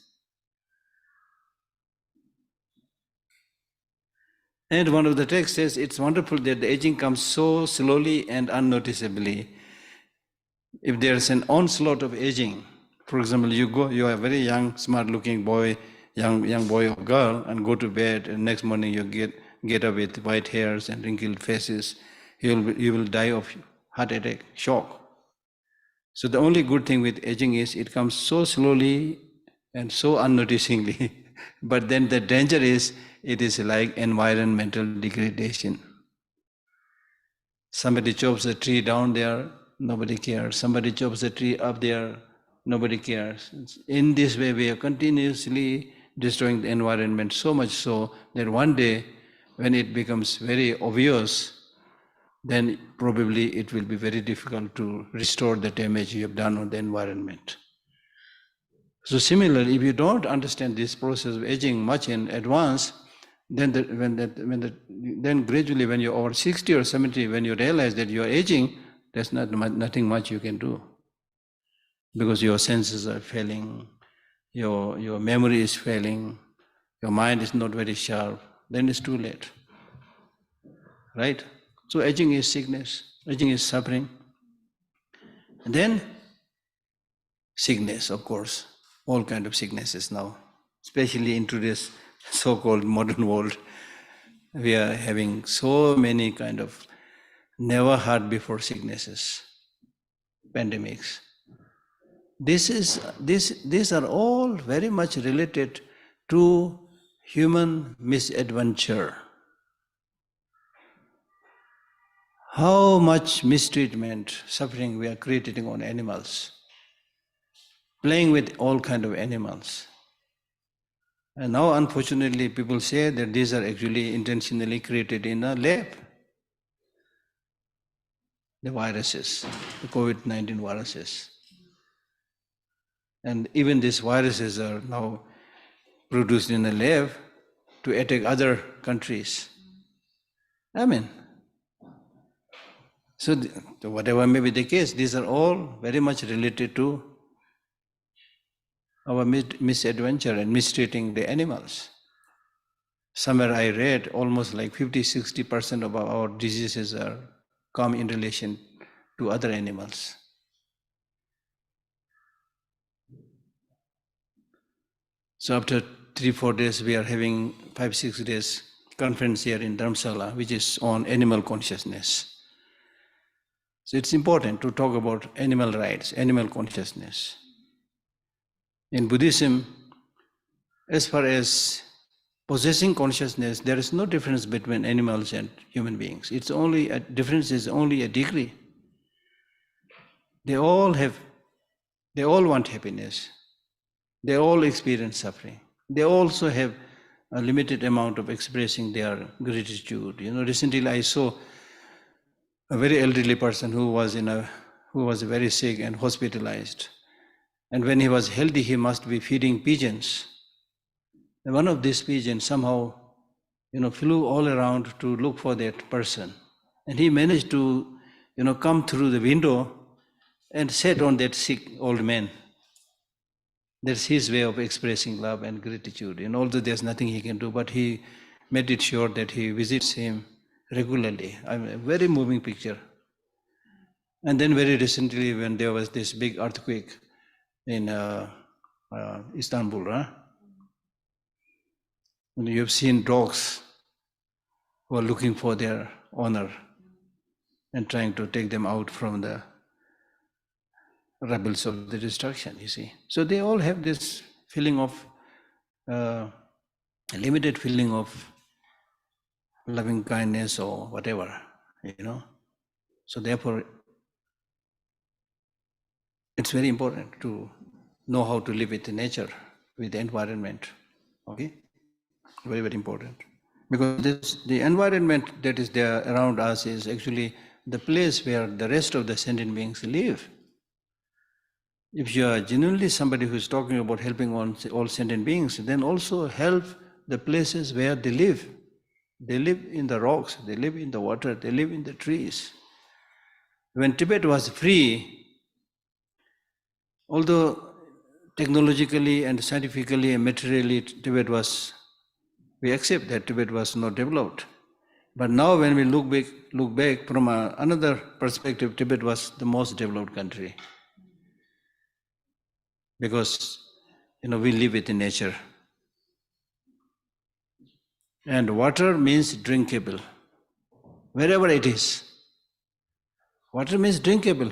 And one of the texts says it's wonderful that the aging comes so slowly and unnoticeably. If there's an onslaught of aging, for example, you are a very young, smart-looking boy, young boy or girl, and go to bed, and next morning you get up with white hairs and wrinkled faces, you will die of heart attack, shock. So the only good thing with aging is it comes so slowly and so unnoticingly. But then the danger is, it is like environmental degradation. Somebody chops a tree down there, nobody cares. Somebody chops a tree up there, nobody cares. In this way, we are continuously destroying the environment, so much so that one day, when it becomes very obvious, then probably it will be very difficult to restore the damage you have done on the environment. So similarly, if you don't understand this process of aging much in advance, then then gradually when you're over 60 or 70, when you realize that you are aging, there's nothing much you can do. Because your senses are failing, your memory is failing, your mind is not very sharp, then it's too late. Right? So aging is sickness, aging is suffering. And then sickness, of course, all kinds of sicknesses now, especially in today's so-called modern world. We are having so many kind of never heard before sicknesses, pandemics. These are all very much related to human misadventure. How much mistreatment, suffering we are creating on animals, playing with all kinds of animals. And now unfortunately people say that these are actually intentionally created in a lab. The viruses, the COVID-19 viruses. And even these viruses are now produced in a lab to attack other countries. So whatever may be the case, these are all very much related to our misadventure and mistreating the animals. Somewhere I read almost like 50-60% of our diseases come in relation to other animals. So after 3-4 days, we are having 5-6 days conference here in Dharamsala, which is on animal consciousness. So it's important to talk about animal rights, animal consciousness. In Buddhism, as far as possessing consciousness, there is no difference between animals and human beings. It's only a difference is only a degree. They all want happiness. They all experience suffering. They also have a limited amount of expressing their gratitude. Recently I saw a very elderly person who was very sick and hospitalized. And when he was healthy, he must be feeding pigeons. And one of these pigeons somehow, flew all around to look for that person. And he managed to, come through the window and sat on that sick old man. That's his way of expressing love and gratitude. And although there's nothing he can do, but he made it sure that he visits him regularly. A very moving picture. And then very recently, when there was this big earthquake in Istanbul, and you have seen dogs who are looking for their owner and trying to take them out from the rebels of the destruction, you see. So they all have this feeling of, a limited feeling of loving kindness or whatever, So therefore, it's very important to know how to live with the nature, with the environment, okay? Very, very important. Because the environment that is there around us is actually the place where the rest of the sentient beings live. If you are genuinely somebody who is talking about helping all sentient beings, then also help the places where they live. They live in the rocks, they live in the water, they live in the trees. When Tibet was free, although technologically and scientifically and materially we accept that Tibet was not developed. But now when we look back from another perspective, Tibet was the most developed country. Because, we live within nature. And water means drinkable, wherever it is. Water means drinkable.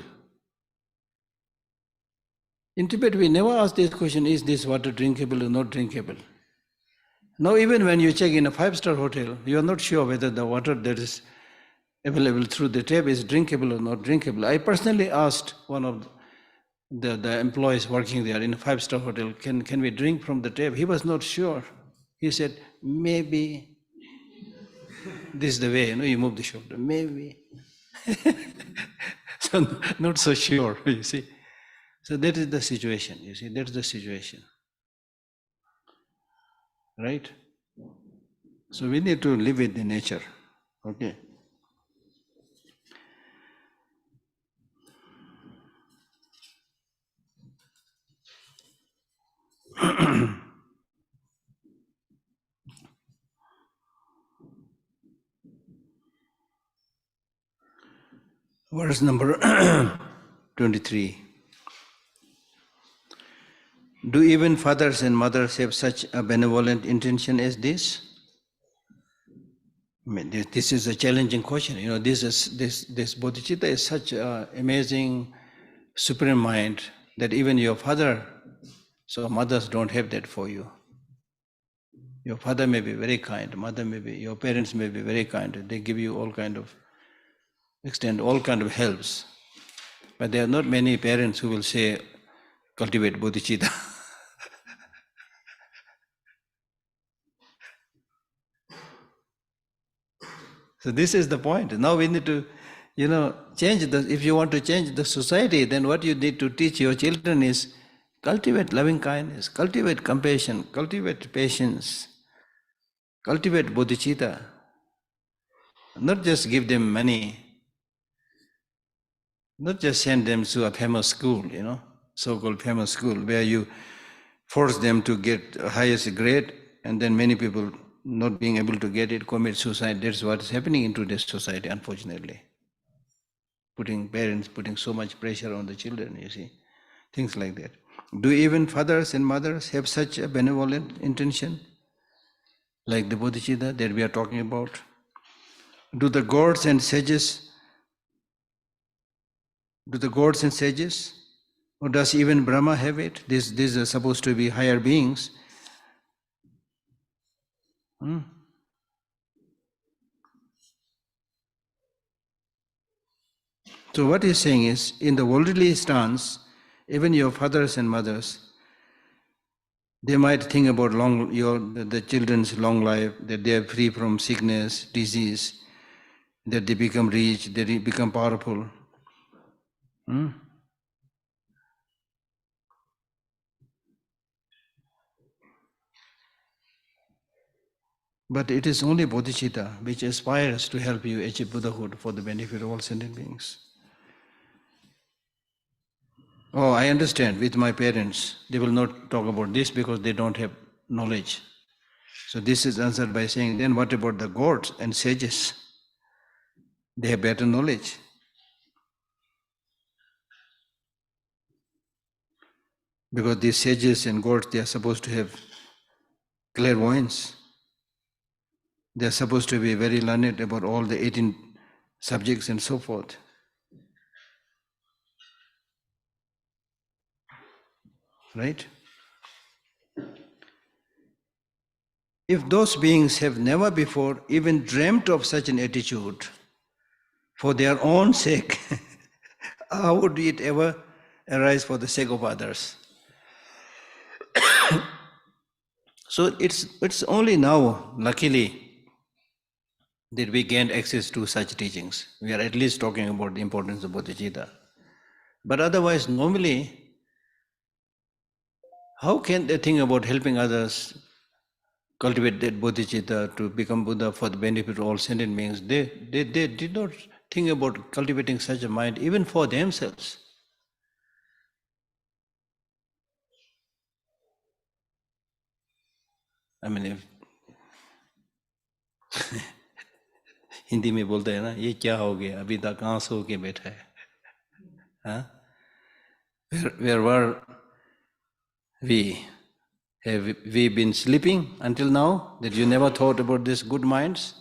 In Tibet, we never ask this question, is this water drinkable or not drinkable? Now, even when you check in a 5-star hotel, you are not sure whether the water that is available through the tap is drinkable or not drinkable. I personally asked one of the employees working there in a 5-star hotel, can we drink from the tap? He was not sure. He said, maybe. This is the way, you move the shoulder, maybe. So not so sure, you see. So that is the situation, you see, that's the situation. Right? So we need to live with the nature, okay? Verse number 23. Do even fathers and mothers have such a benevolent intention as this? I mean, this is a challenging question. This bodhicitta is such an amazing, supreme mind that even your father, so mothers don't have that for you. Your father may be very kind, your parents may be very kind. They give you extend all kind of helps. But there are not many parents who will say, cultivate bodhicitta. So this is the point. Now we need to, change if you want to change the society, then what you need to teach your children is cultivate loving kindness, cultivate compassion, cultivate patience, cultivate bodhicitta. Not just give them money, not just send them to a famous school, so-called famous school, where you force them to get the highest grade, and then many people not being able to get it, commit suicide. That's what is happening in today's society, unfortunately. Parents putting so much pressure on the children, you see. Things like that. Do even fathers and mothers have such a benevolent intention? Like the bodhicitta that we are talking about? Do the gods and sages Or does even Brahma have it? These are supposed to be higher beings. So what he's saying is, in the worldly stance, even your fathers and mothers, they might think about the children's long life, that they are free from sickness, disease, that they become rich, they become powerful. But it is only bodhicitta which aspires to help you achieve Buddhahood for the benefit of all sentient beings. Oh, I understand, with my parents, they will not talk about this because they don't have knowledge. So this is answered by saying, then what about the gods and sages? They have better knowledge. Because these sages and gods, they are supposed to have clairvoyance. They are supposed to be very learned about all the 18 subjects and so forth. Right? If those beings have never before even dreamt of such an attitude for their own sake, how would it ever arise for the sake of others? So it's only now, luckily, that we gained access to such teachings. We are at least talking about the importance of bodhicitta. But otherwise, normally, how can they think about helping others cultivate that bodhicitta to become Buddha for the benefit of all sentient beings? They did not think about cultivating such a mind even for themselves. I mean, if Hindi में बोलते हैं ना, ये क्या हो गया, अभी तक कहाँ सो के बैठा है? Where were we? Have we been sleeping until now, that you never thought about these good minds?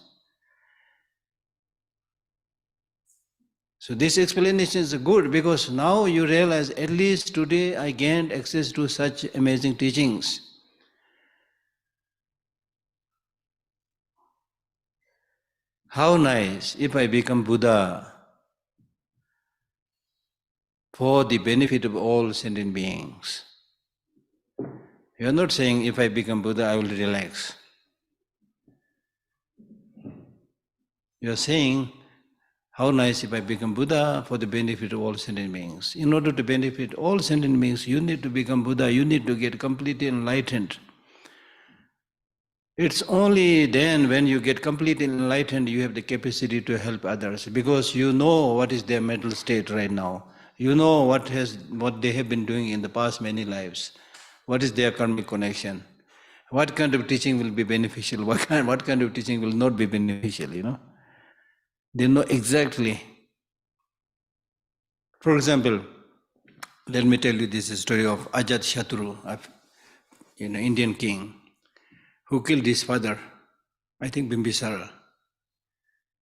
So this explanation is good because now you realize, at least today I gained access to such amazing teachings. How nice if I become Buddha for the benefit of all sentient beings. You are not saying, if I become Buddha, I will relax. You are saying, how nice if I become Buddha for the benefit of all sentient beings. In order to benefit all sentient beings, you need to become Buddha, you need to get completely enlightened. It's only then when you get completely enlightened, you have the capacity to help others, because you know what is their mental state right now. You know what they have been doing in the past many lives. What is their karmic connection? What kind of teaching will be beneficial? What kind of teaching will not be beneficial, you know? They know exactly. For example, let me tell you this story of Ajatashatru, Indian king, who killed his father. I think Bimbisara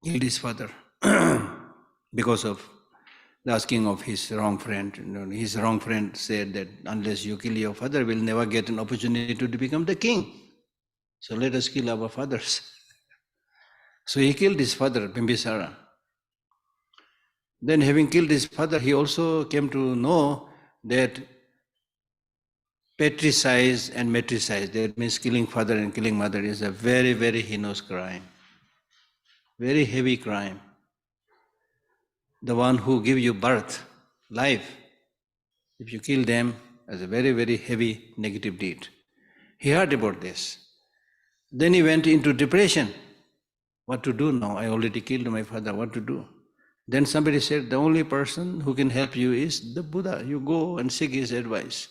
killed his father because of the asking of his wrong friend. His wrong friend said that unless you kill your father, we'll never get an opportunity to become the king. So let us kill our fathers. So he killed his father, Bimbisara. Then having killed his father, he also came to know that patricides and matricides, that means killing father and killing mother, is a very, very heinous crime. Very heavy crime. The one who give you birth, life, if you kill them, as a very, very heavy negative deed. He heard about this. Then he went into depression. What to do now? I already killed my father, what to do? Then somebody said, the only person who can help you is the Buddha. You go and seek his advice.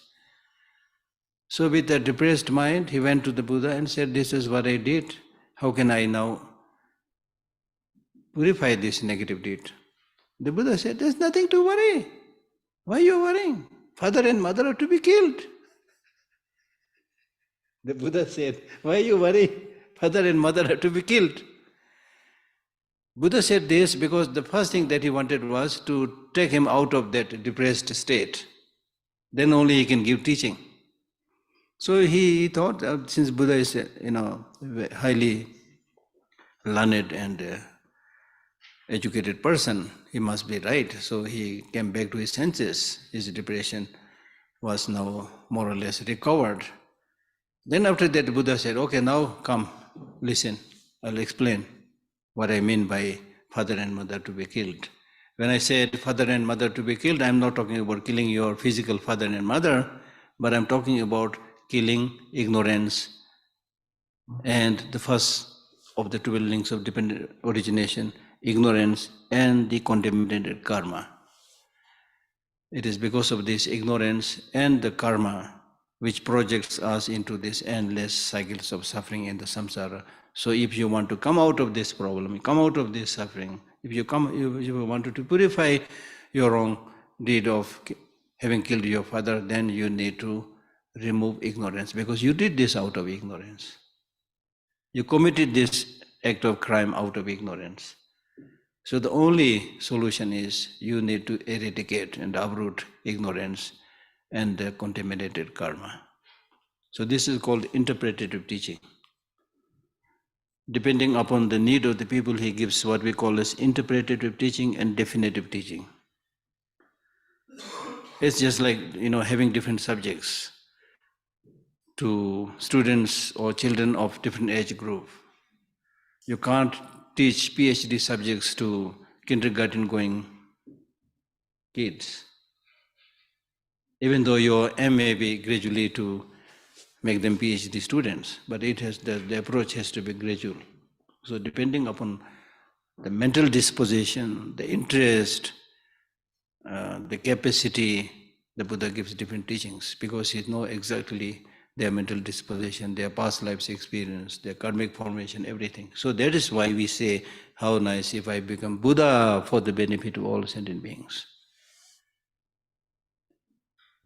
So with a depressed mind, he went to the Buddha and said, this is what I did. How can I now purify this negative deed? The Buddha said, there's nothing to worry. Why are you worrying? Father and mother are to be killed. The Buddha said, why are you worrying? Father and mother are to be killed. Buddha said this because the first thing that he wanted was to take him out of that depressed state. Then only he can give teaching. So he thought, since Buddha is, highly learned and educated person, he must be right. So he came back to his senses. His depression was now more or less recovered. Then after that, Buddha said, okay, now come, listen, I'll explain what I mean by father and mother to be killed. When I said father and mother to be killed, I'm not talking about killing your physical father and mother, but I'm talking about killing ignorance and the first of the 12 links of dependent origination, ignorance and the contaminated karma. It is because of this ignorance and the karma which projects us into these endless cycles of suffering in the samsara. So if you want to come out of this problem, come out of this suffering, if you wanted to purify your wrong deed of having killed your father, then you need to remove ignorance, because you did this out of ignorance. You committed this act of crime out of ignorance. So the only solution is you need to eradicate and uproot ignorance and the contaminated karma. So this is called interpretative teaching. Depending upon the need of the people, he gives what we call as interpretative teaching and definitive teaching. It's just like, having different subjects to students or children of different age group. You can't teach PhD subjects to kindergarten going kids, even though your aim may be gradually to make them PhD students, but the approach has to be gradual. So depending upon the mental disposition, the interest, the capacity, the Buddha gives different teachings, because he knows exactly their mental disposition, their past lives experience, their karmic formation, everything. So that is why we say, how nice if I become Buddha for the benefit of all sentient beings.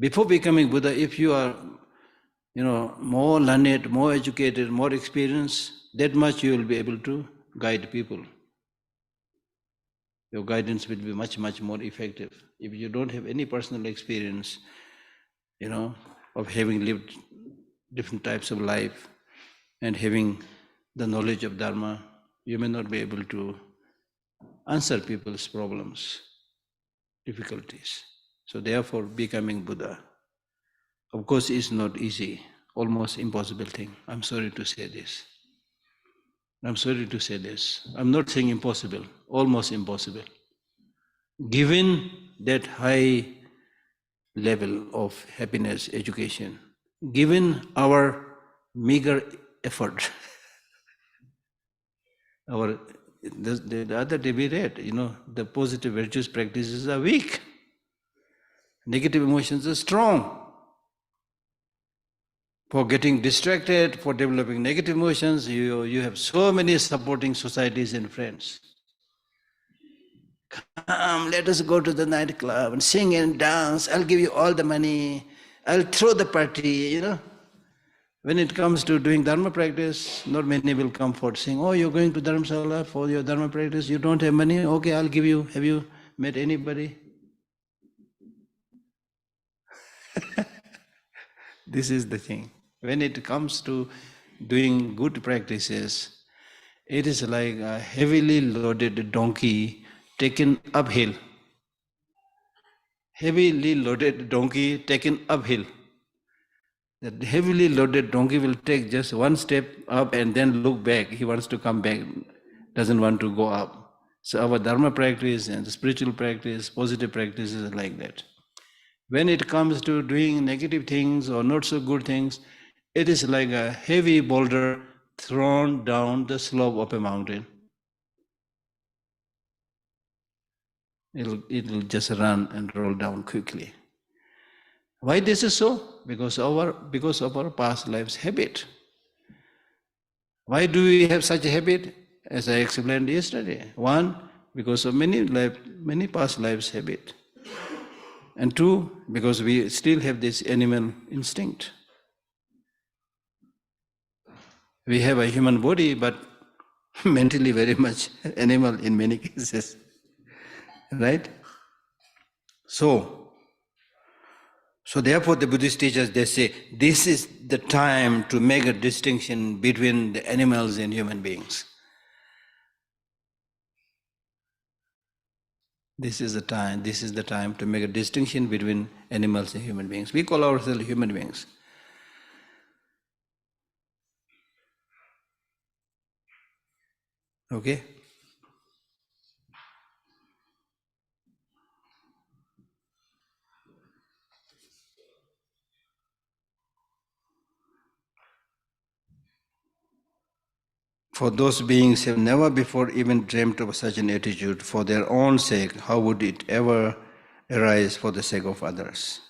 Before becoming Buddha, if you are, more learned, more educated, more experienced, that much you will be able to guide people. Your guidance will be much, much more effective. If you don't have any personal experience, of having lived different types of life and having the knowledge of dharma, you may not be able to answer people's problems, difficulties. So therefore, becoming Buddha, of course, is not easy, almost impossible thing. I'm sorry to say this. I'm not saying impossible, almost impossible. Given that high level of happiness, education, given our meager effort, the other day we read, the positive virtues practices are weak. Negative emotions are strong. For getting distracted, for developing negative emotions, you have so many supporting societies and friends. Come, let us go to the nightclub and sing and dance. I'll give you all the money. I'll throw the party, When it comes to doing dharma practice, not many will come forward saying, oh, you're going to Dharamsala for your dharma practice, you don't have money? Okay, I'll give you. Have you met anybody? This is the thing. When it comes to doing good practices, it is like a heavily loaded donkey taken uphill. Heavily loaded donkey taken uphill. That heavily loaded donkey will take just one step up and then look back. He wants to come back, doesn't want to go up. So our dharma practice and the spiritual practice, positive practices are like that. When it comes to doing negative things or not so good things, it is like a heavy boulder thrown down the slope of a mountain. It'll just run and roll down quickly. Why this is so? Because of our past lives habit. Why do we have such a habit? As I explained yesterday. One, because of many past lives habit. And two, because we still have this animal instinct. We have a human body, but mentally very much animal in many cases. Right? So So therefore the Buddhist teachers, they say, this is the time to make a distinction between the animals and human beings. This is the time to make a distinction between animals and human beings. We call ourselves human beings. Okay? For those beings have never before even dreamt of such an attitude for their own sake, how would it ever arise for the sake of others?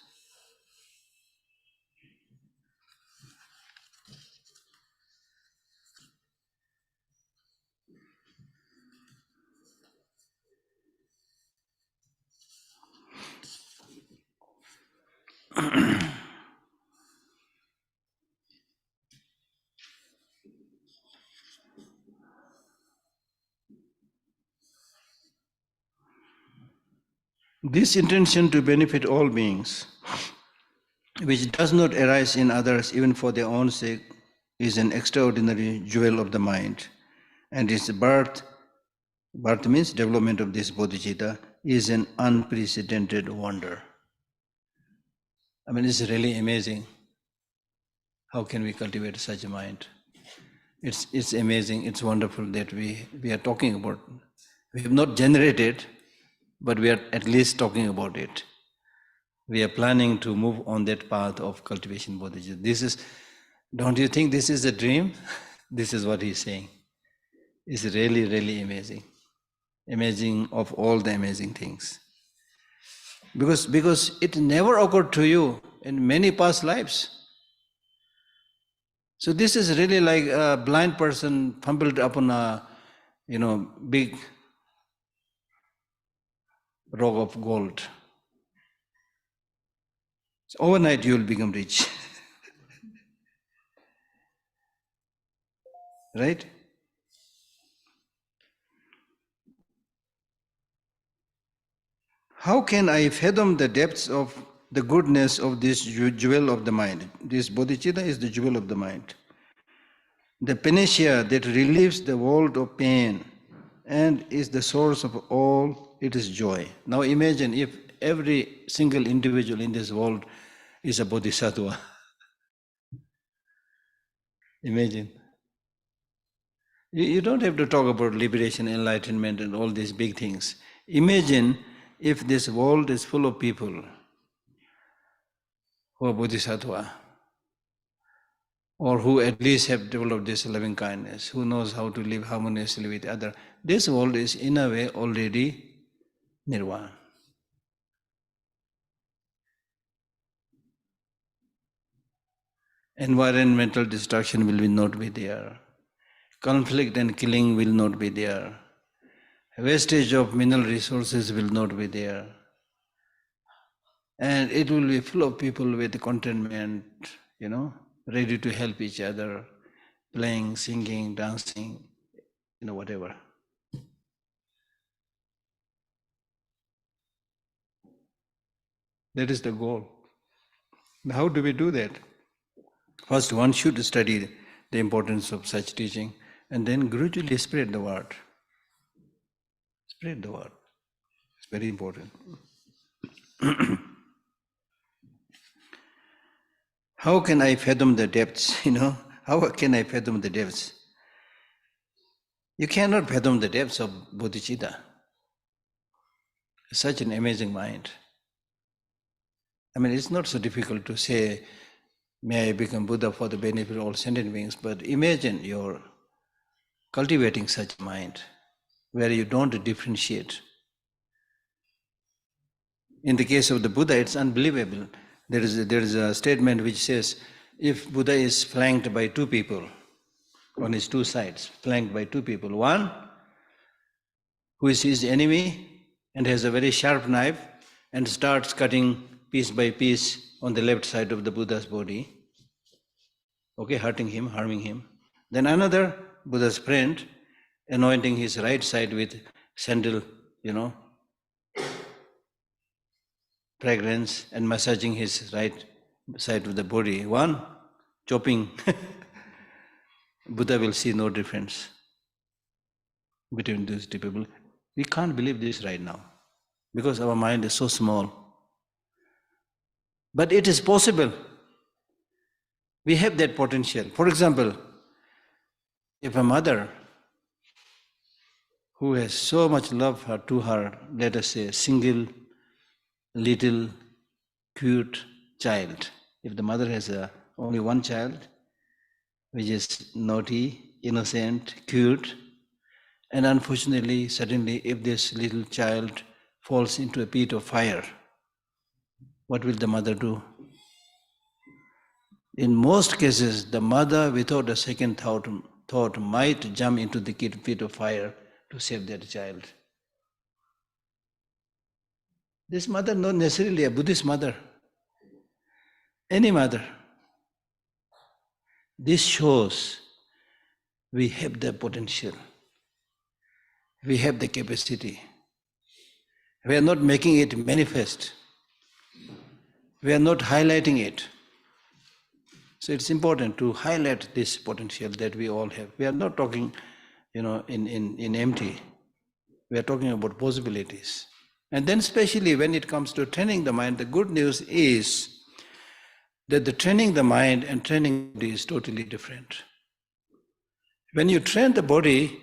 This intention to benefit all beings, which does not arise in others even for their own sake, is an extraordinary jewel of the mind, and its birth means development of this bodhicitta, is an unprecedented wonder. I mean, it's really amazing. How can we cultivate such a mind? It's amazing, it's wonderful that we are talking about. We have not generated, but we are at least talking about it. We are planning to move on that path of cultivation bodhicitta. This is, don't you think this is a dream? This is what he's saying. It's really, really amazing. Amazing of all the amazing things. Because it never occurred to you in many past lives. So this is really like a blind person fumbled upon a, big rock of gold. So overnight you will become rich. Right? How can I fathom the depths of the goodness of this jewel of the mind? This bodhicitta is the jewel of the mind. The panacea that relieves the world of pain and is the source of all its joy. Now imagine if every single individual in this world is a bodhisattva. Imagine. You don't have to talk about liberation, enlightenment, and all these big things. Imagine if this world is full of people who are bodhisattva, or who at least have developed this loving kindness, who knows how to live harmoniously with others. This world is in a way already nirvana. Environmental destruction will not be there. Conflict and killing will not be there. Wastage of mineral resources will not be there. And it will be full of people with contentment, ready to help each other, playing, singing, dancing, whatever. That is the goal. How do we do that? First, one should study the importance of such teaching and then gradually spread the word. Spread the word. It's very important. How can I fathom the depths? How can I fathom the depths? You cannot fathom the depths of bodhicitta. Such an amazing mind. I mean, it's not so difficult to say, may I become Buddha for the benefit of all sentient beings, but imagine you're cultivating such a mind where you don't differentiate. In the case of the Buddha, it's unbelievable. There is a statement which says, if Buddha is flanked by two people, on his two sides, flanked by two people, one who is his enemy and has a very sharp knife and starts cutting piece by piece on the left side of the Buddha's body, hurting him, harming him. Then another, Buddha's friend, anointing his right side with sandal, fragrance and massaging his right side of the body. One, chopping. Buddha will see no difference between these two people. We can't believe this right now because our mind is so small. But it is possible. We have that potential. For example, if a mother who has so much love to her, let us say, single, little, cute child, if the mother has only one child, which is naughty, innocent, cute, and unfortunately, suddenly, if this little child falls into a pit of fire, what will the mother do? In most cases, the mother, without a second thought might jump into the pit of fire to save that child. This mother, not necessarily a Buddhist mother, any mother. This shows we have the potential, we have the capacity. We are not making it manifest. We are not highlighting it. So it's important to highlight this potential that we all have. We are not talking, in empty. We are talking about possibilities. And then especially when it comes to training the mind, the good news is that the training the mind and training the body is totally different. When you train the body,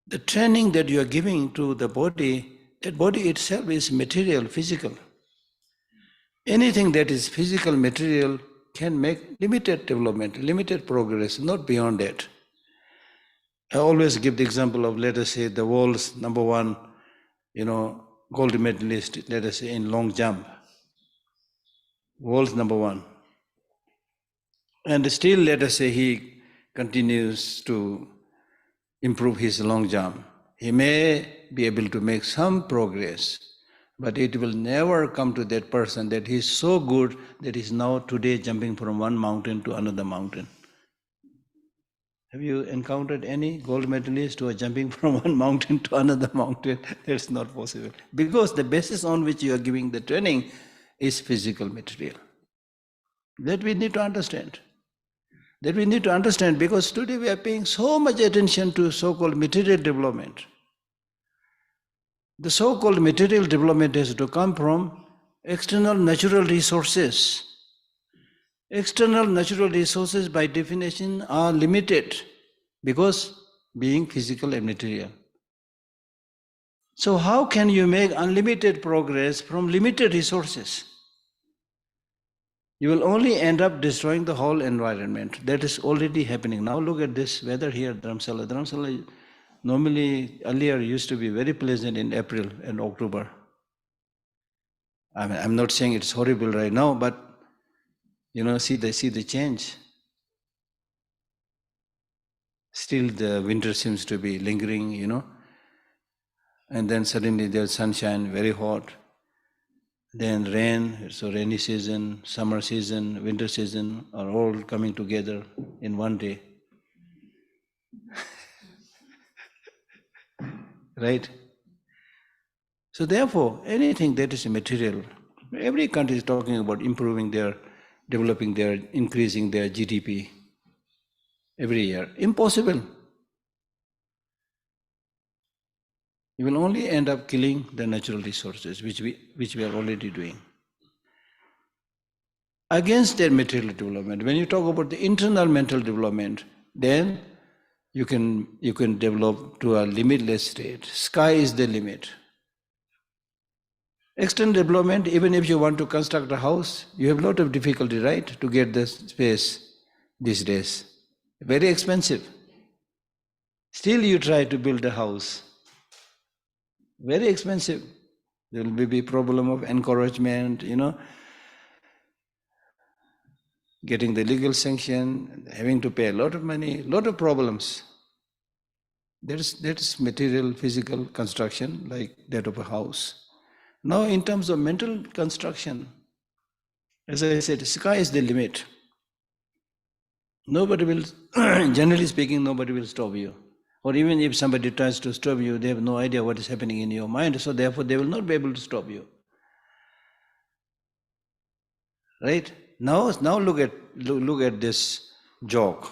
the training that you are giving to the body, that body itself is material, physical. Anything that is physical, material can make limited development, limited progress, not beyond that. I always give the example of, let us say, the world's number one, gold medalist, let us say, in long jump. World's number one. And still, let us say, he continues to improve his long jump. He may be able to make some progress, but it will never come to that person that he is so good that he is now today jumping from one mountain to another mountain. Have you encountered any gold medalist who are jumping from one mountain to another mountain? That's not possible. Because the basis on which you are giving the training is physical material. That we need to understand. That we need to understand because today we are paying so much attention to so-called material development. The so-called material development has to come from external natural resources. External natural resources by definition are limited because being physical and material. So how can you make unlimited progress from limited resources? You will only end up destroying the whole environment. That is already happening. Now look at this weather here, Dharamsala. Dharamsala normally earlier used to be very pleasant in April and October. I'm not saying it's horrible right now, but see the change. Still the winter seems to be lingering, and then suddenly there's sunshine, very hot. Then rain, so rainy season, summer season, winter season are all coming together in one day. Right? So therefore, anything that is material, every country is talking about improving developing their, increasing their GDP every year. Impossible. You will only end up killing the natural resources, which we are already doing. Against their material development, when you talk about the internal mental development, then you can develop to a limitless state. Sky is the limit. External development, even if you want to construct a house, you have a lot of difficulty, right, to get the space these days. Very expensive. Still you try to build a house. Very expensive. There will be problem of encouragement, getting the legal sanction, having to pay a lot of money, lot of problems. That's material, physical construction like that of a house. Now in terms of mental construction, as I said, sky is the limit. Nobody will, generally speaking, nobody will stop you. Or even if somebody tries to stop you, they have no idea what is happening in your mind, so therefore they will not be able to stop you. Right? Now look at this joke.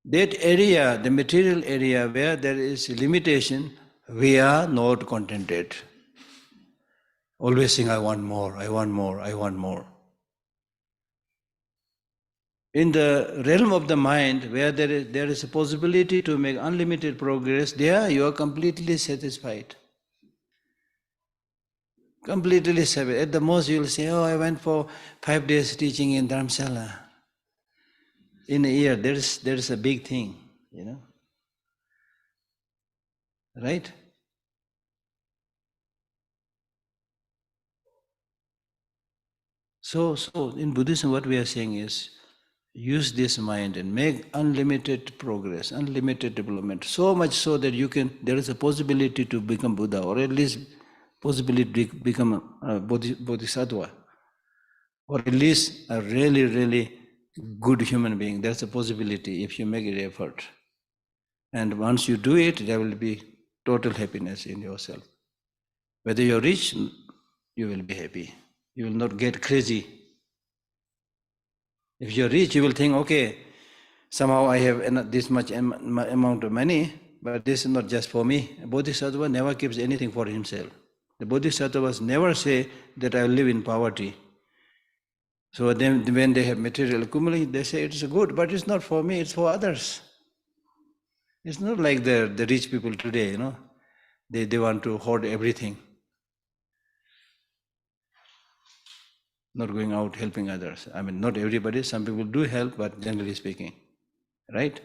That area, the material area where there is limitation, we are not contented. Always saying, I want more, I want more, I want more. In the realm of the mind, where there is a possibility to make unlimited progress, there you are completely satisfied. Completely satisfied. At the most you will say, oh, I went for 5 days teaching in Dharamsala. In a year, there is a big thing, right? So in Buddhism what we are saying is, use this mind and make unlimited progress, unlimited development, so much so that there is a possibility to become Buddha, or at least possibility to become a Bodhisattva, or at least a really, really good human being. That's a possibility if you make an effort. And once you do it, there will be total happiness in yourself. Whether you're rich, you will be happy. You will not get crazy. If you're rich, you will think, okay, somehow I have this much amount of money, but this is not just for me. A Bodhisattva never keeps anything for himself. The Bodhisattvas never say that I live in poverty. So then when they have material accumulation, they say it's good, but it's not for me, it's for others. It's not like the rich people today, they want to hoard everything. Not going out helping others. I mean, not everybody, some people do help, but generally speaking, right?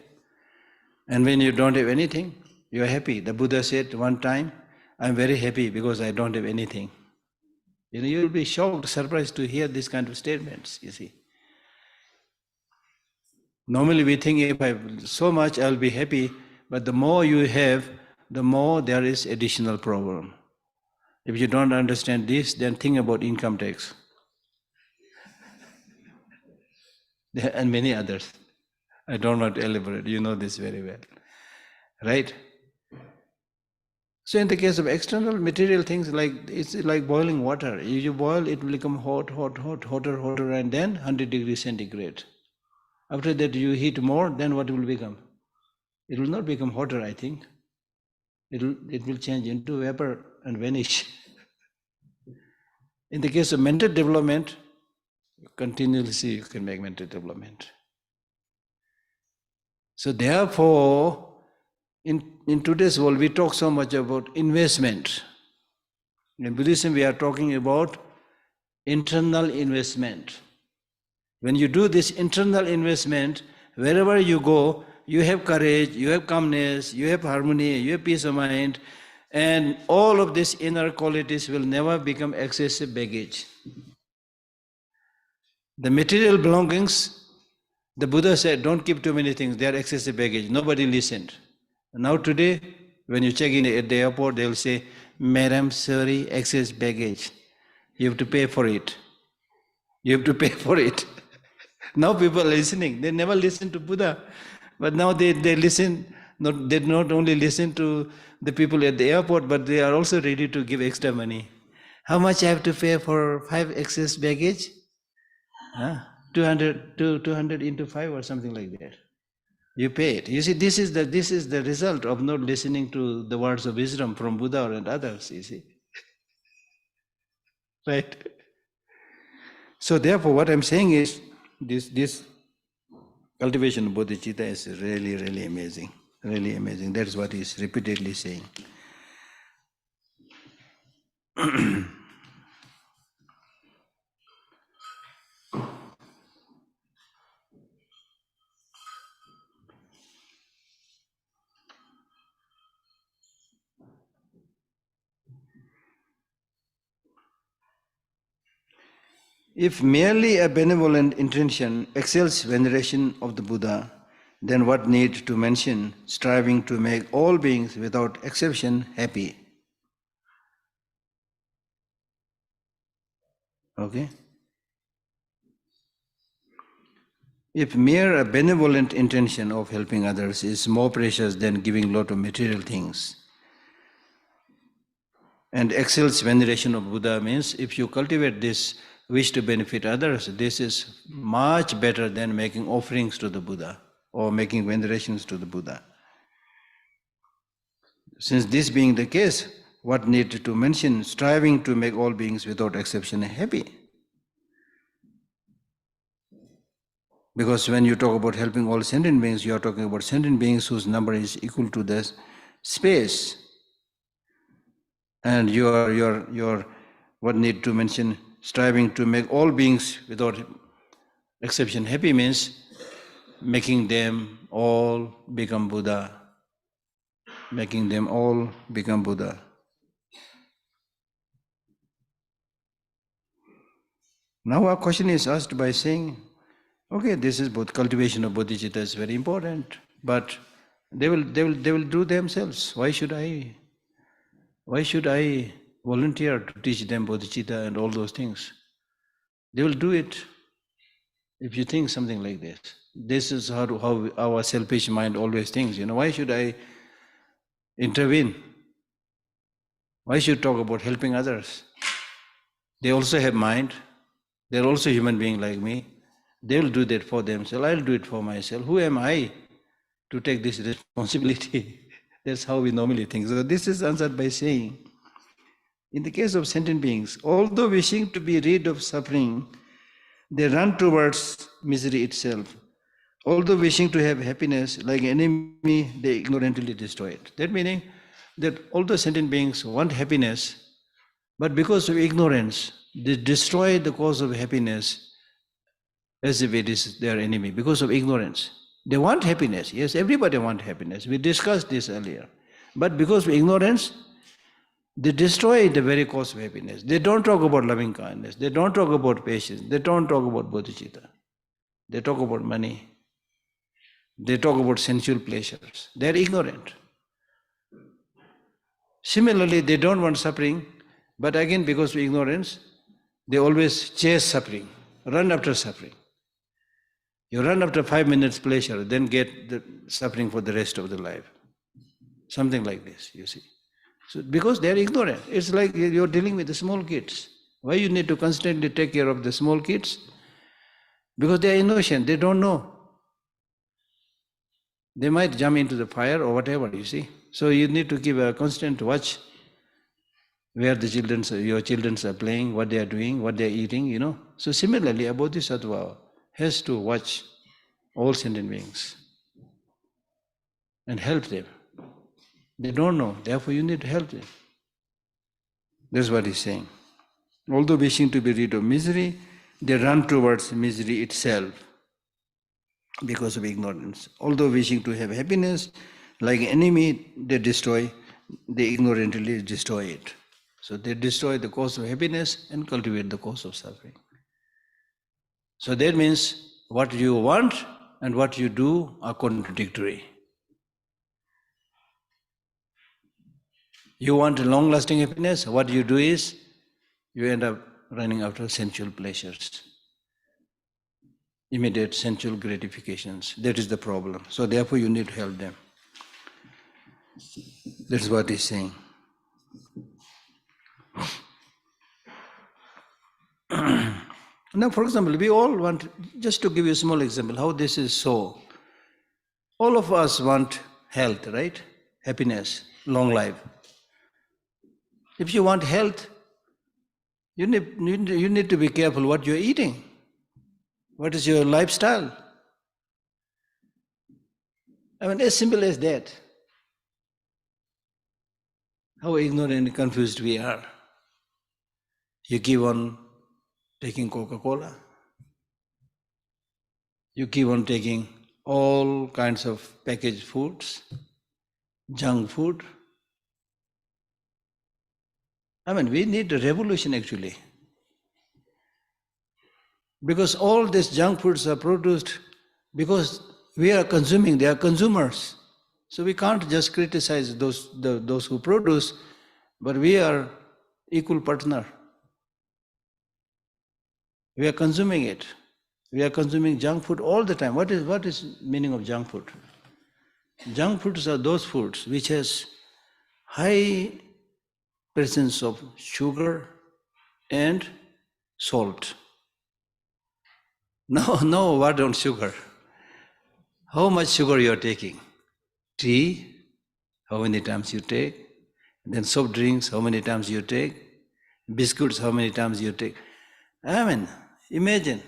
And when you don't have anything, you are happy. The Buddha said one time, I'm very happy because I don't have anything. You will be shocked, surprised to hear these kind of statements, you see. Normally we think if I have so much, I'll be happy, but the more you have, the more there is additional problem. If you don't understand this, then think about income tax. And many others. I don't want to elaborate, you know this very well. Right? So in the case of external material things, it's like boiling water. You boil, it will become hot, hotter, and then 100 degrees centigrade. After that you heat more, then what will become? It will not become hotter, I think. It will change into vapor and vanish. In the case of mental development, continuously you can make mental development. So therefore, in today's world, we talk so much about investment. In Buddhism, we are talking about internal investment. When you do this internal investment, wherever you go, you have courage, you have calmness, you have harmony, you have peace of mind, and all of these inner qualities will never become excessive baggage. The material belongings, the Buddha said, don't keep too many things, they are excessive baggage. Nobody listened. Now today, when you check in at the airport, they will say, Madam, sorry, excess baggage. You have to pay for it. You have to pay for it. Now people are listening. They never listened to Buddha. But now they listen, they not only listen to the people at the airport, but they are also ready to give extra money. How much I have to pay for 5 excess baggage? 200 into 5 or something like that. You pay it. You see, this is the result of not listening to the words of wisdom from Buddha and others, you see. Right? So therefore, what I'm saying is, this cultivation of bodhicitta is really, really amazing. Really amazing. That's what he's repeatedly saying. If merely a benevolent intention excels veneration of the Buddha, then what need to mention striving to make all beings without exception happy? Okay? If mere a benevolent intention of helping others is more precious than giving lot of material things, And excels veneration of Buddha means if you cultivate this wish to benefit others, this is much better than making offerings to the Buddha or making venerations to the Buddha. Since this being the case, what need to mention? Striving to make all beings without exception happy. Because when you talk about helping all sentient beings, you are talking about sentient beings whose number is equal to the space. And your what need to mention? Striving to make all beings without exception happy means making them all become Buddha. Making them all become Buddha. Now our question is asked by saying, okay, this is both cultivation of bodhicitta is very important, but they will do themselves. Why should I volunteer to teach them bodhicitta and all those things? They will do it if you think something like this. This is how our selfish mind always thinks. Why should I intervene? Why should talk about helping others? They also have mind. They're also human being like me. They'll do that for themselves. I'll do it for myself. Who am I to take this responsibility? That's how we normally think. So this is answered by saying, in the case of sentient beings, although wishing to be rid of suffering, they run towards misery itself. Although wishing to have happiness, like an enemy, they ignorantly destroy it. That meaning that although sentient beings want happiness, but because of ignorance, they destroy the cause of happiness as if it is their enemy, because of ignorance. They want happiness. Yes, everybody wants happiness. We discussed this earlier. But because of ignorance, they destroy the very cause of happiness. They don't talk about loving kindness. They don't talk about patience. They don't talk about bodhicitta. They talk about money. They talk about sensual pleasures. They are ignorant. Similarly, they don't want suffering, but again, because of ignorance, they always chase suffering, run after suffering. You run after 5 minutes pleasure, then get the suffering for the rest of the life. Something like this, you see. So because they are ignorant, it's like you're dealing with the small kids. Why you need to constantly take care of the small kids? Because they are innocent, they don't know. They might jump into the fire or whatever, you see. So you need to keep a constant watch where your children are playing, what they are doing, what they are eating, So similarly, a bodhisattva has to watch all sentient beings and help them. They don't know, therefore you need to help them. That's what he's saying. Although wishing to be rid of misery, they run towards misery itself because of ignorance. Although wishing to have happiness, like an enemy, they ignorantly destroy it. So they destroy the cause of happiness and cultivate the cause of suffering. So that means what you want and what you do are contradictory. You want a long-lasting happiness, what you do is, you end up running after sensual pleasures, immediate sensual gratifications. That is the problem. So therefore you need to help them. That's what he's saying. Now, for example, we all want, just to give you a small example, how this is so. All of us want health, right? Happiness, long life. If you want health, you need to be careful what you're eating. What is your lifestyle? As simple as that. How ignorant and confused we are. You keep on taking Coca-Cola. You keep on taking all kinds of packaged foods, junk food. We need a revolution actually. Because all these junk foods are produced because we are consuming, they are consumers. So we can't just criticize those who produce, but we are equal partner. We are consuming it. We are consuming junk food all the time. What is meaning of junk food? Junk foods are those foods which has high presence of sugar and salt. No word on sugar. How much sugar you are taking? Tea, how many times you take? Then soft drinks, how many times you take? Biscuits, how many times you take? I mean, imagine,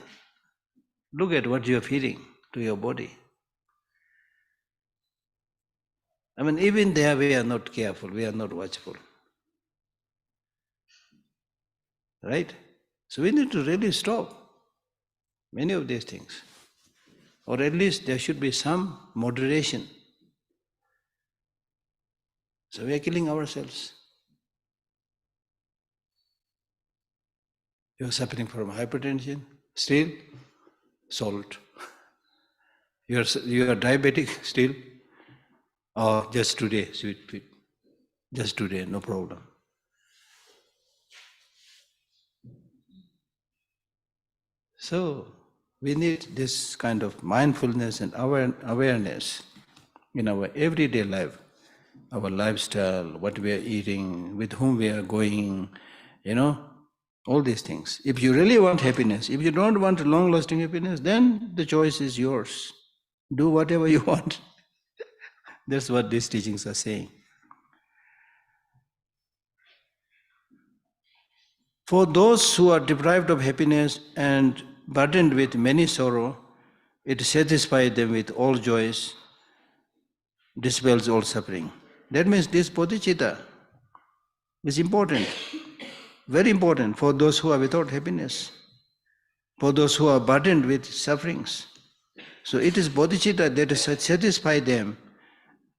look at what you are feeding to your body. I mean, even there we are not careful, we are not watchful. Right? So we need to really stop many of these things. Or at least there should be some moderation. So we are killing ourselves. You are suffering from hypertension, still salt. You are diabetic, still, or just today, sweet, just today, no problem. So we need this kind of mindfulness and awareness in our everyday life, our lifestyle, what we are eating, with whom we are going, all these things. If you really want happiness, if you don't want long-lasting happiness, then the choice is yours. Do whatever you want. That's what these teachings are saying. For those who are deprived of happiness and burdened with many sorrow, it satisfies them with all joys, dispels all suffering. That means this bodhicitta is important, very important for those who are without happiness, for those who are burdened with sufferings. So it is bodhicitta that satisfies them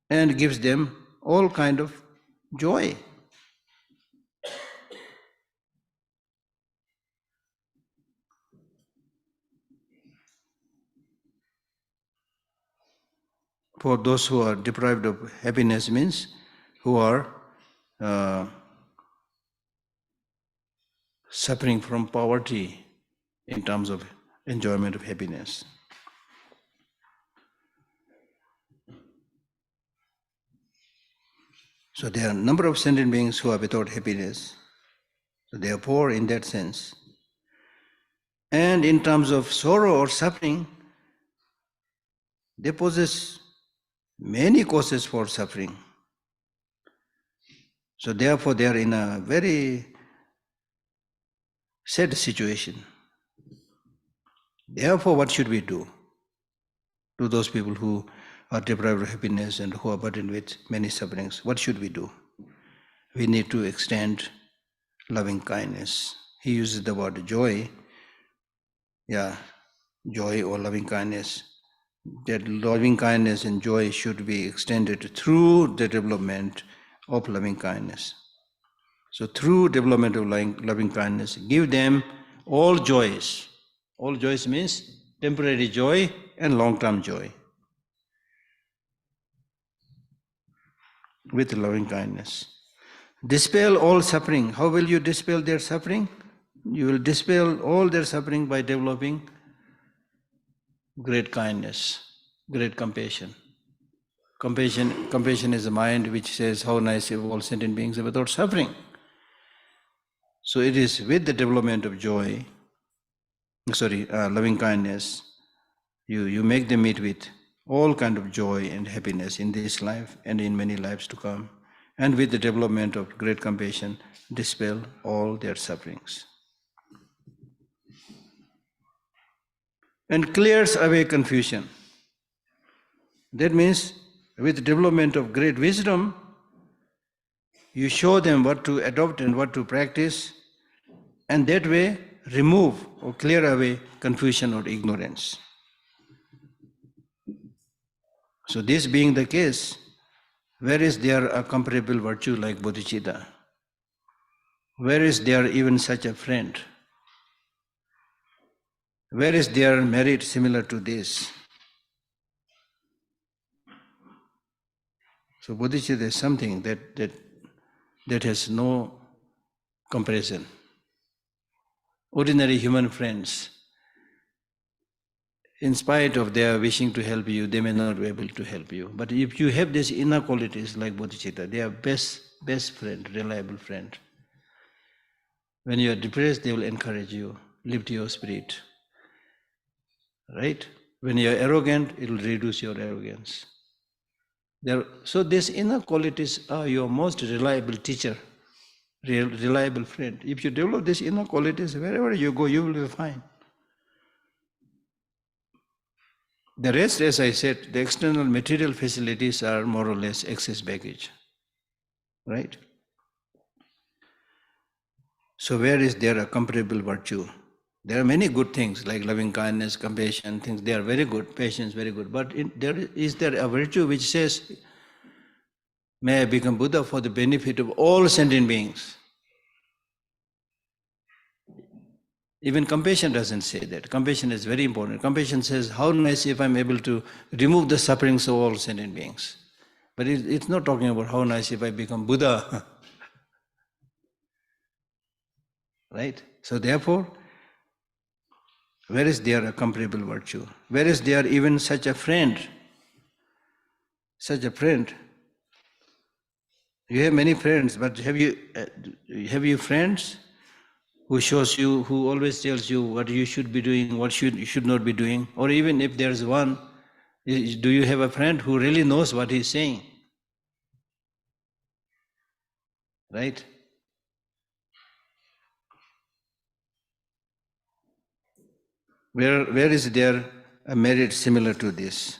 and gives them all kind of joy. For those who are deprived of happiness means who are suffering from poverty in terms of enjoyment of happiness. So there are a number of sentient beings who are without happiness. So they are poor in that sense. And in terms of sorrow or suffering, they possess many causes for suffering. So therefore they are in a very sad situation. Therefore, what should we do to those people who are deprived of happiness and who are burdened with many sufferings? What should we do? We need to extend loving kindness. He uses the word joy. Joy or loving kindness. That loving kindness and joy should be extended through the development of loving kindness. So through development of loving kindness, give them all joys. All joys means temporary joy and long-term joy. With loving kindness. Dispel all suffering. How will you dispel their suffering? You will dispel all their suffering by developing great kindness, great compassion. Compassion is a mind which says, how nice if all sentient beings are without suffering. So it is with the development of loving kindness, you make them meet with all kind of joy and happiness in this life and in many lives to come. And with the development of great compassion, dispel all their sufferings. And clears away confusion. That means with development of great wisdom, you show them what to adopt and what to practice, and that way remove or clear away confusion or ignorance. So this being the case, where is there a comparable virtue like bodhicitta? Where is there even such a friend? Where is there merit similar to this? So bodhicitta is something that has no comparison. Ordinary human friends, in spite of their wishing to help you, they may not be able to help you. But if you have these inner qualities like Bodhicitta, they are best friend, reliable friend. When you are depressed, they will encourage you, lift your spirit. Right? When you are arrogant, it will reduce your arrogance. So these inner qualities are your most reliable teacher, reliable friend. If you develop these inner qualities, wherever you go, you will be fine. The rest, as I said, the external material facilities are more or less excess baggage. Right? So where is there a comparable virtue? There are many good things like loving kindness, compassion, things, they are very good, patience, very good. But is there a virtue which says, may I become Buddha for the benefit of all sentient beings? Even compassion doesn't say that. Compassion is very important. Compassion says, how nice if I'm able to remove the sufferings of all sentient beings. But it's not talking about how nice if I become Buddha. Right? So therefore, where is there a comparable virtue? Where is there even such a friend? Such a friend. You have many friends, but have you friends who shows you, who always tells you what you should be doing, what you should not be doing? Or even if there's one, do you have a friend who really knows what he's saying? Right? Where is there a merit similar to this?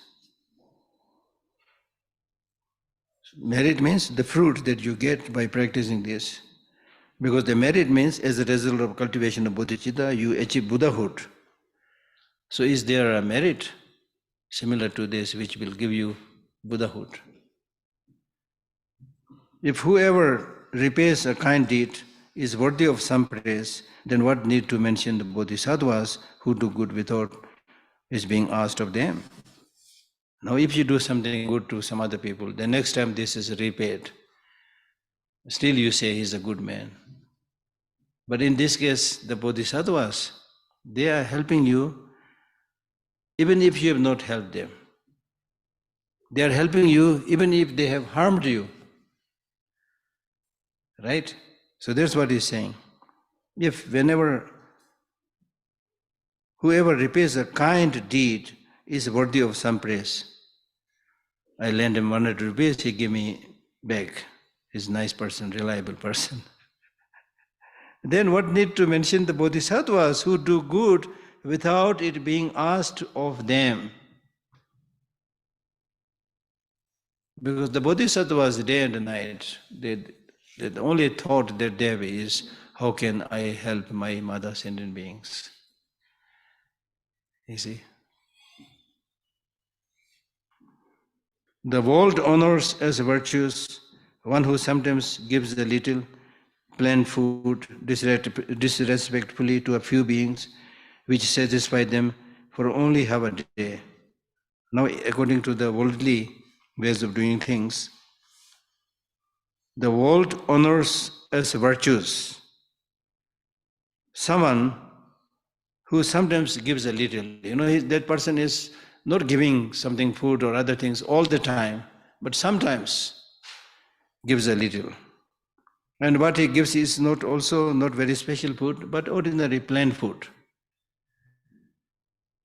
Merit means the fruit that you get by practicing this. Because the merit means as a result of cultivation of bodhicitta, you achieve Buddhahood. So is there a merit similar to this which will give you Buddhahood? If whoever repays a kind deed is worthy of some praise, then what need to mention the bodhisattvas who do good without is being asked of them? Now if you do something good to some other people, the next time this is repaid, still you say he's a good man. But in this case, the bodhisattvas, they are helping you even if you have not helped them. They are helping you even if they have harmed you. Right? So that's what he's saying. If whoever repays a kind deed is worthy of some praise, I lend him 100 rupees, he gave me back. He's a nice person, reliable person. Then what need to mention the bodhisattvas who do good without it being asked of them? Because the bodhisattvas day and night, the only thought that they have is, how can I help my mother sentient beings? You see? The world honors as virtues one who sometimes gives a little plain food disrespectfully to a few beings, which satisfy them for only half a day. Now, according to the worldly ways of doing things, the world honors as virtues someone who sometimes gives a little. You know, that person is not giving something, food or other things all the time, but sometimes gives a little. And what he gives is not very special food, but ordinary plain food.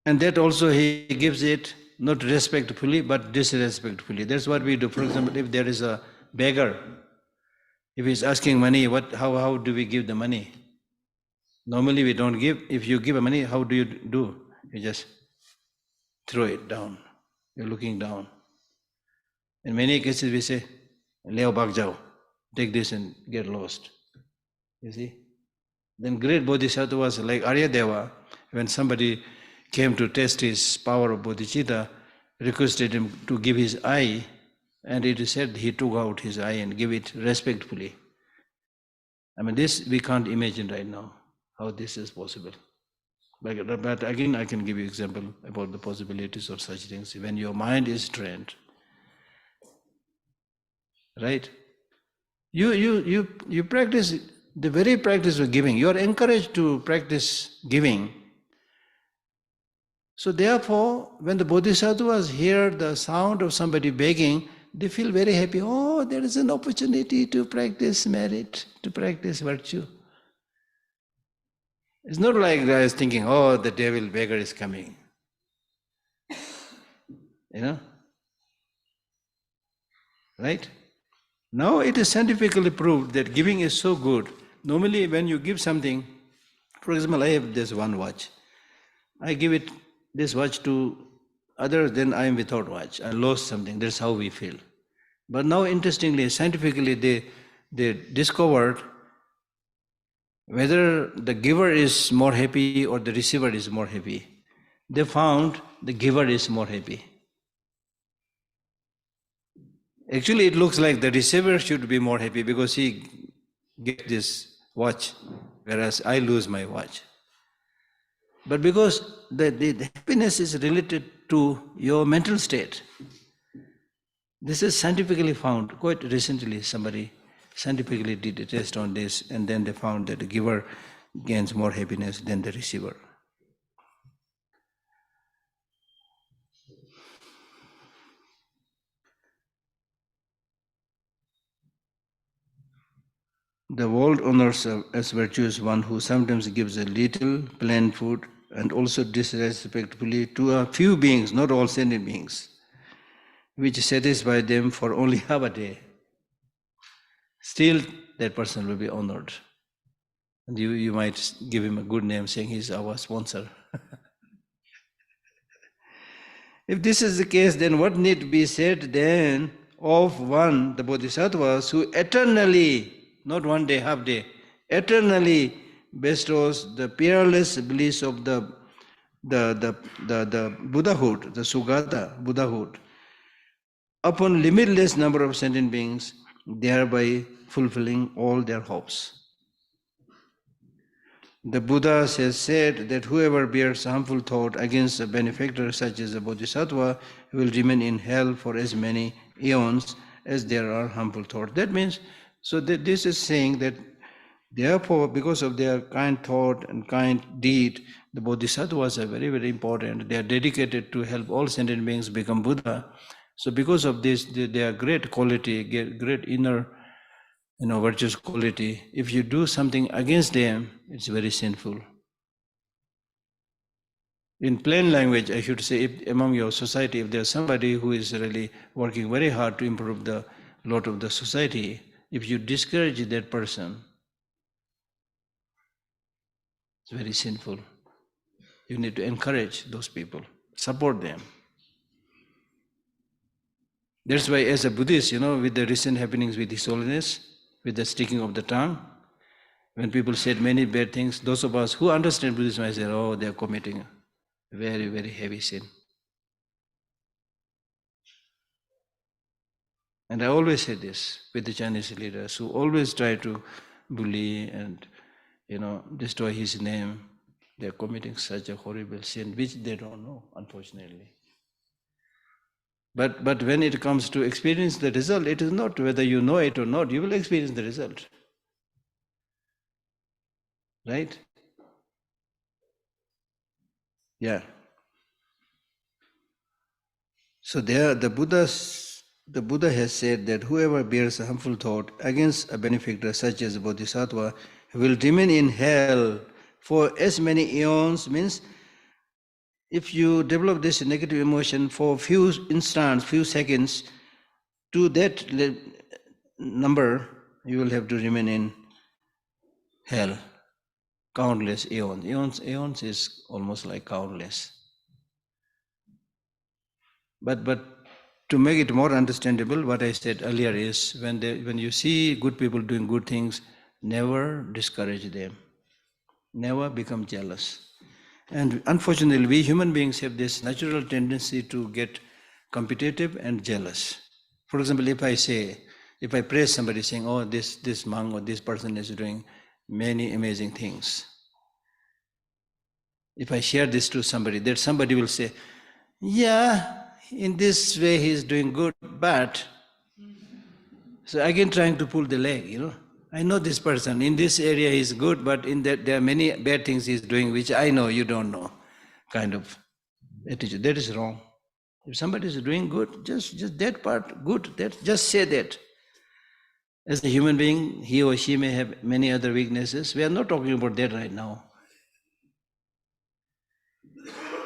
And that also he gives it not respectfully, but disrespectfully. That's what we do. For example, if there is a beggar, if he's asking money, how do we give the money? Normally we don't give. If you give money, how do you do? You just throw it down. You're looking down. In many cases we say, Leo bhag jao, take this and get lost. You see? Then great bodhisattvas like Aryadeva, when somebody came to test his power of bodhicitta, requested him to give his eye, and it is said he took out his eye and gave it respectfully. I mean, this we can't imagine right now, how this is possible. But again, I can give you example about the possibilities of such things. When your mind is trained, right? You practice the very practice of giving. You are encouraged to practice giving So therefore, when the Bodhisattvas hear the sound of somebody begging, they feel very happy. Oh, there is an opportunity to practice merit, to practice virtue. It's not like I was thinking, oh, the devil beggar is coming. You know? Right? Now it is scientifically proved that giving is so good. Normally when you give something, for example, I have this one watch. I give it this watch to others, then I am without watch. I lost something. That's how we feel. But now interestingly, scientifically, they discovered whether the giver is more happy or the receiver is more happy. They found the giver is more happy. Actually, it looks like the receiver should be more happy because he gets this watch, whereas I lose my watch. But because the happiness is related to your mental state, this is scientifically found. Quite recently, somebody scientifically did a test on this, and then they found that the giver gains more happiness than the receiver. The world honors as virtuous one who sometimes gives a little plain food and also disrespectfully to a few beings, not all sentient beings, which satisfy them for only half a day. Still, that person will be honored. And you might give him a good name saying he's our sponsor. If this is the case, then what need to be said then of one, the Bodhisattvas, who eternally, not one day, half day, eternally bestows the peerless bliss of the Buddhahood, the Sugata Buddhahood, upon limitless number of sentient beings, thereby fulfilling all their hopes. The Buddha has said that whoever bears harmful thought against a benefactor such as a Bodhisattva will remain in hell for as many eons as there are harmful thoughts. That means, so that this is saying that therefore, because of their kind thought and kind deed, the Bodhisattvas are very, very important. They are dedicated to help all sentient beings become Buddha. So because of this, they are great quality, great inner, virtuous quality. If you do something against them, it's very sinful. In plain language, I should say, if among your society, if there's somebody who is really working very hard to improve the lot of the society, if you discourage that person, it's very sinful. You need to encourage those people, support them. That's why as a Buddhist, with the recent happenings with His Holiness, with the sticking of the tongue, when people said many bad things, those of us who understand Buddhism, I said, oh, they are committing a very, very heavy sin. And I always say this with the Chinese leaders who always try to bully and, destroy his name. They are committing such a horrible sin, which they don't know, unfortunately. But when it comes to experience the result, it is not whether you know it or not, you will experience the result. Right? Yeah. So there the Buddha has said that whoever bears a harmful thought against a benefactor such as a Bodhisattva will remain in hell for as many eons. Means if you develop this negative emotion for few instants, few seconds, to that number you will have to remain in hell. Countless eons. Eons is almost like countless. But to make it more understandable, what I said earlier is when you see good people doing good things, never discourage them. Never become jealous. And unfortunately, we human beings have this natural tendency to get competitive and jealous. For example, if I praise somebody saying, oh, this monk or this person is doing many amazing things. If I share this to somebody, that somebody will say, yeah, in this way he is doing good, but so again trying to pull the leg, I know this person, in this area he is good, but in that there are many bad things he is doing which I know, you don't know, kind of. attitude. That is wrong. If somebody is doing good, just that part good, just say that. As a human being, he or she may have many other weaknesses. We are not talking about that right now.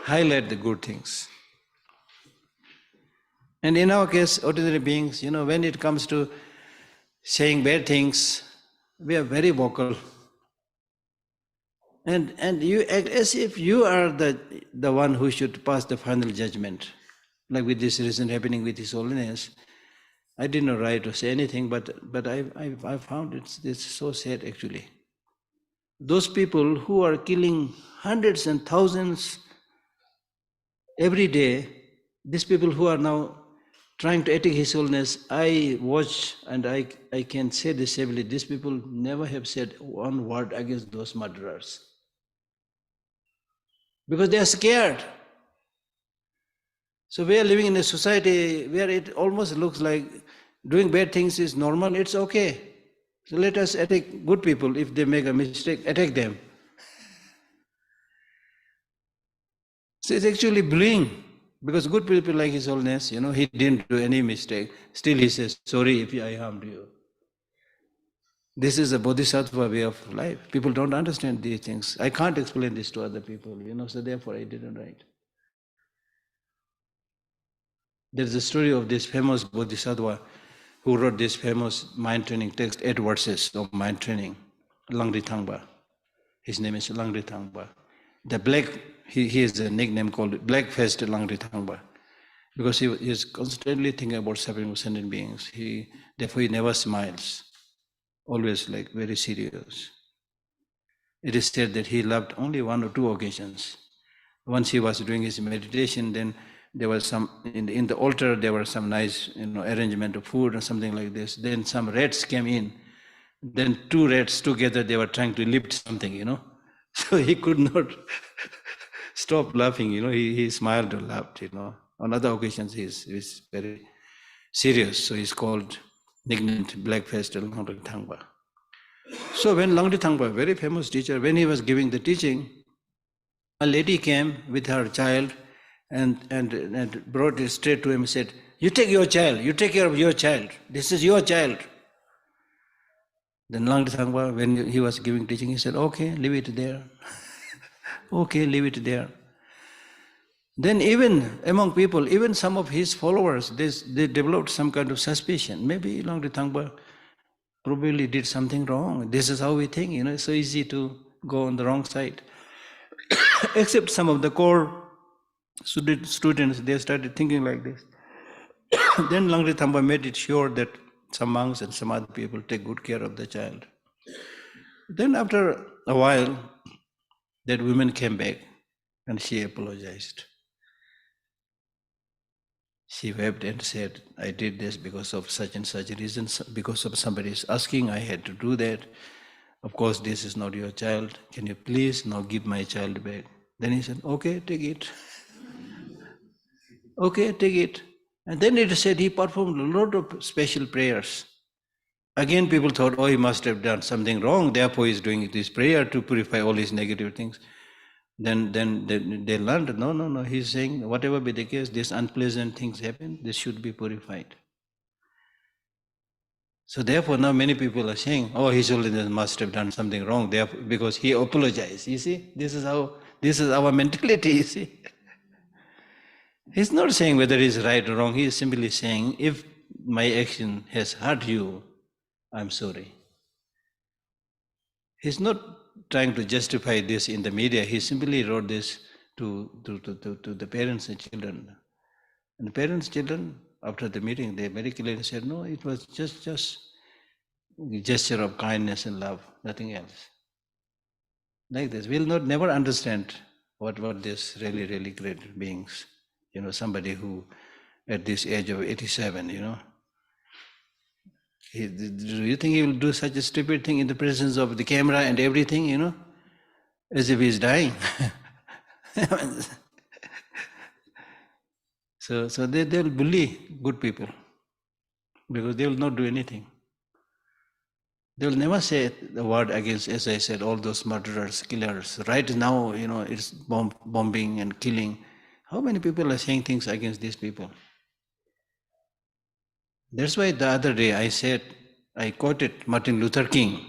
Highlight the good things. And in our case, ordinary beings, when it comes to saying bad things, we are very vocal. And you act as if you are the one who should pass the final judgment. Like with this recent happening with His Holiness, I did not write or say anything, but I found it's so sad actually. Those people who are killing hundreds and thousands every day, these people who are now trying to attack His Holiness, I watch and I can say this safely, these people never have said one word against those murderers. Because they are scared. So we are living in a society where it almost looks like doing bad things is normal, it's okay. So let us attack good people. If they make a mistake, attack them. So it's actually bullying. Because good people like His Holiness, he didn't do any mistake. Still he says, sorry if I harmed you. This is a Bodhisattva way of life. People don't understand these things. I can't explain this to other people, so therefore I didn't write. There's a story of this famous Bodhisattva who wrote this famous mind training text, 8 verses of mind training, Langri Thangpa. His name is Langri Thangpa. The black, he has a nickname called black-faced Langri Thangpa, because he is constantly thinking about suffering of sentient beings. Therefore he never smiles, always like very serious. It is said that he loved only 1 or 2 occasions. Once he was doing his meditation, then there was some, in the altar there was some nice arrangement of food or something like this. Then some rats came in. Then 2 rats together, they were trying to lift something, So he could not stop laughing, he smiled or laughed, On other occasions he's very serious. So he's called, nicknamed black-faced Langri Thangpa. So when Langri Thangpa, very famous teacher, when he was giving the teaching, a lady came with her child and brought it straight to him and said, you take your child, you take care of your child, this is your child. Then Langri Thangpa, when he was giving teaching, he said, okay, leave it there. Okay, leave it there. Then even among people, even some of his followers, they developed some kind of suspicion. Maybe Langri Thangpa probably did something wrong. This is how we think, it's so easy to go on the wrong side. Except some of the core students, they started thinking like this. Then Langri Thangpa made it sure that some monks and some other people take good care of the child. Then after a while, that woman came back and she apologized. She wept and said, I did this because of such and such reasons, because of somebody's asking, I had to do that. Of course, this is not your child. Can you please now give my child back? Then he said, okay, take it. Okay, take it. And then it said he performed a lot of special prayers. Again, people thought, oh, he must have done something wrong, therefore he's doing this prayer to purify all his negative things. Then they learned, no, he's saying, whatever be the case, these unpleasant things happen, this should be purified. So therefore now many people are saying, oh, His Holiness must have done something wrong, therefore, because he apologized. You see, this is our mentality, you see. He's not saying whether he's right or wrong, he is simply saying, if my action has hurt you, I'm sorry. He's not trying to justify this in the media, he simply wrote this to the parents and children. And the parents, children, after the meeting, they very clearly said, no, it was just a gesture of kindness and love, nothing else. Like this, we'll never understand what this really, really great beings. Somebody who at this age of 87, do you think he will do such a stupid thing in the presence of the camera and everything, as if he's dying? So they'll bully good people because they will not do anything. They will never say the word against, as I said, all those murderers, killers. Right now, it's bombing and killing. How many people are saying things against these people? That's why the other day I quoted Martin Luther King,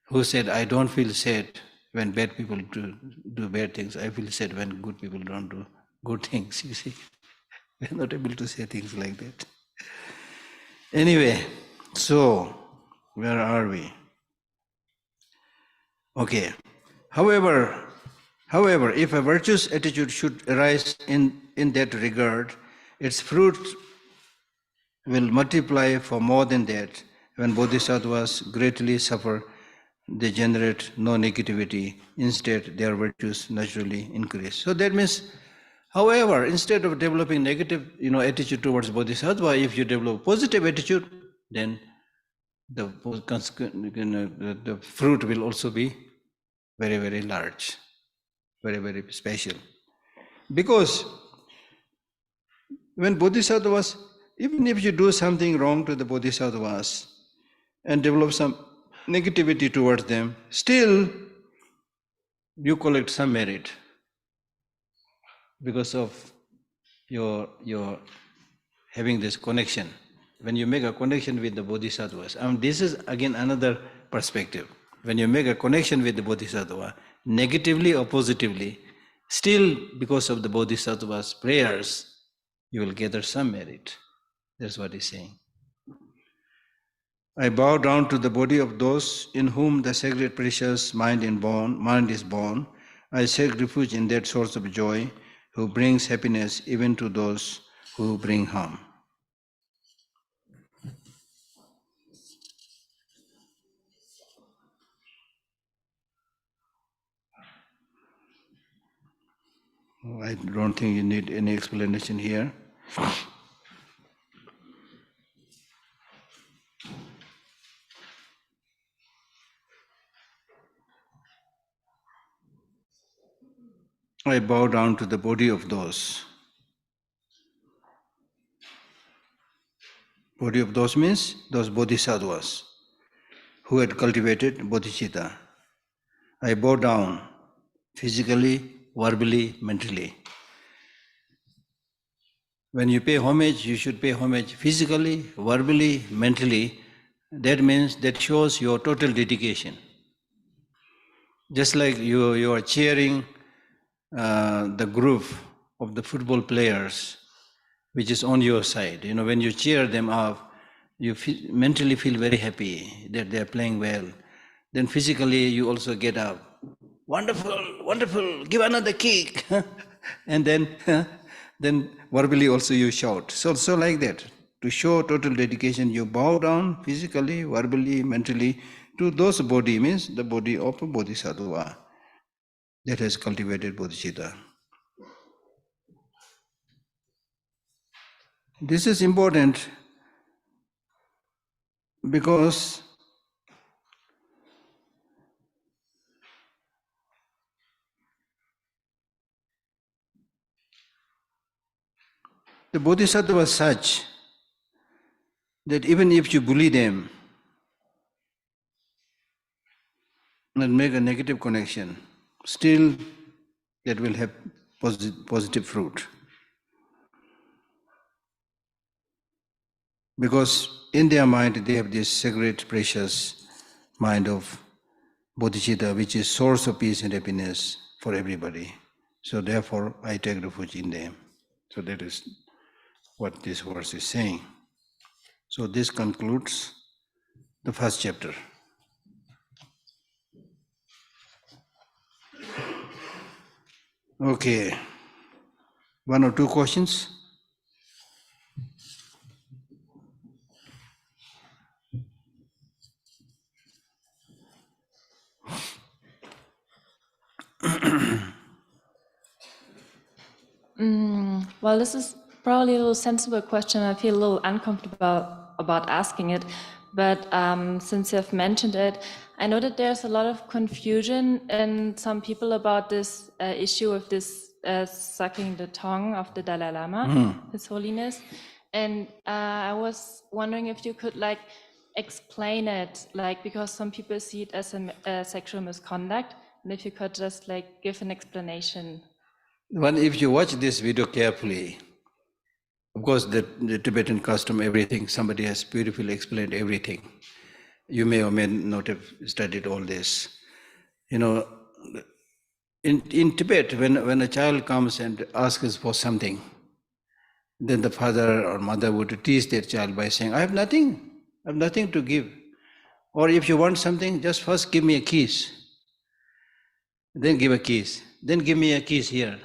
who said, I don't feel sad when bad people do bad things. I feel sad when good people don't do good things, you see. We're not able to say things like that. Anyway, so where are we? Okay. However, if a virtuous attitude should arise in that regard, its fruit will multiply for more than that. When bodhisattvas greatly suffer, they generate no negativity. Instead, their virtues naturally increase. So that means, however, instead of developing negative, attitude towards bodhisattva, if you develop positive attitude, then the fruit will also be very, very large, very, very special. Because when bodhisattvas, even if you do something wrong to the bodhisattvas and develop some negativity towards them, still you collect some merit because of your having this connection. When you make a connection with the bodhisattvas, this is again another perspective. When you make a connection with the bodhisattva, negatively or positively, still because of the bodhisattva's prayers, you will gather some merit. That's what he's saying. I bow down to the body of those in whom the sacred precious mind is born. I seek refuge in that source of joy who brings happiness even to those who bring harm. I don't think you need any explanation here. I bow down to the body of those. Body of those means those bodhisattvas who had cultivated bodhicitta. I bow down physically, verbally, mentally. When you pay homage, you should pay homage physically, verbally, mentally. That means that shows your total dedication. Just like you are cheering the group of the football players, which is on your side. When you cheer them up, you mentally feel very happy that they are playing well. Then physically you also get up. Wonderful, wonderful, give another kick. And then verbally also you shout. So like that. To show total dedication, you bow down physically, verbally, mentally to those body, means the body of a bodhisattva that has cultivated bodhicitta. This is important because the bodhisattva was such that even if you bully them and make a negative connection, still that will have positive fruit. Because in their mind they have this sacred, precious mind of bodhicitta, which is source of peace and happiness for everybody. So therefore I take refuge in them. So that is what this verse is saying. So this concludes the first chapter. Okay, one or two questions? Well, this is probably a little sensible question. I feel a little uncomfortable about asking it, but since you've mentioned it, I know that there's a lot of confusion in some people about this issue of this sucking the tongue of the Dalai Lama, His Holiness, and I was wondering if you could explain it, because some people see it as a sexual misconduct, and if you could just give an explanation. If you watch this video carefully, of course the Tibetan custom, everything, somebody has beautifully explained everything. You may or may not have studied all this. In Tibet, when a child comes and asks for something, then the father or mother would tease their child by saying, I have nothing to give. Or if you want something, just first give me a kiss. Then give a kiss. Then give me a kiss here.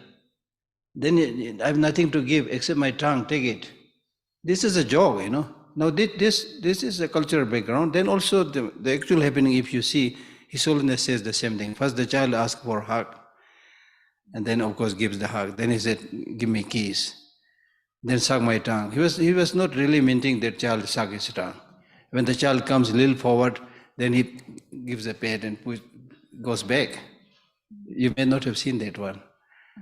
Then I have nothing to give except my tongue, take it. This is a joke, Now this is a cultural background. Then also the actual happening, if you see, His Holiness says the same thing. First the child asks for a hug, and then of course gives the hug. Then he said, give me a kiss. Then suck my tongue. He was not really meaning that child suck his tongue. When the child comes a little forward, then he gives a pat and goes back. You may not have seen that one.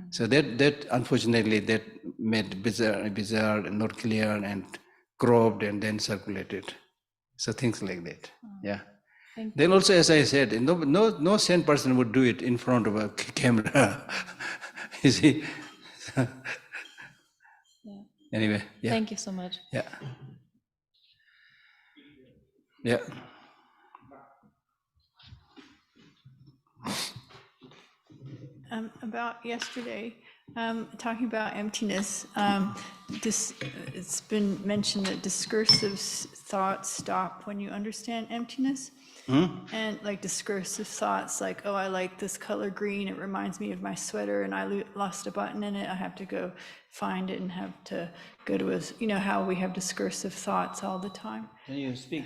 So that unfortunately that made bizarre, not clear, and cropped and then circulated. So things like that. Yeah. Then also, as I said, no sane person would do it in front of a camera. You see. Anyway, yeah. Thank you so much. Yeah. Yeah. About yesterday, talking about emptiness, it's been mentioned that discursive thoughts stop when you understand emptiness. And like discursive thoughts like, oh, I like this color green, it reminds me of my sweater, and I lost a button in it, I have to go find it and have to go to how we have discursive thoughts all the time. Can you speak?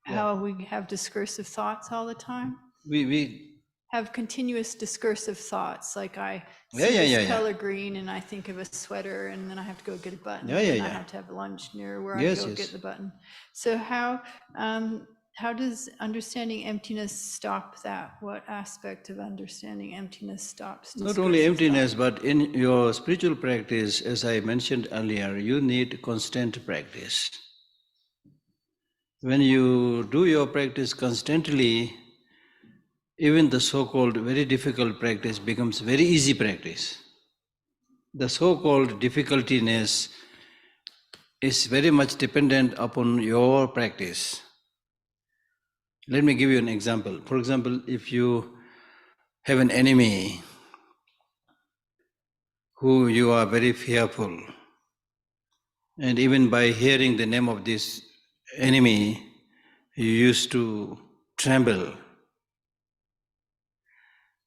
How we have discursive thoughts all the time? We have continuous discursive thoughts, like I see this color green and I think of a sweater, and then I have to go get a button, and I have to have lunch near where I go get the button. So how does understanding emptiness stop that? What aspect of understanding emptiness stops? Not only emptiness, but in your spiritual practice, as I mentioned earlier, you need constant practice. When you do your practice constantly, even the so-called very difficult practice becomes very easy practice. The so-called difficultiness is very much dependent upon your practice. Let me give you an example. For example, if you have an enemy who you are very fearful, and even by hearing the name of this enemy, you used to tremble.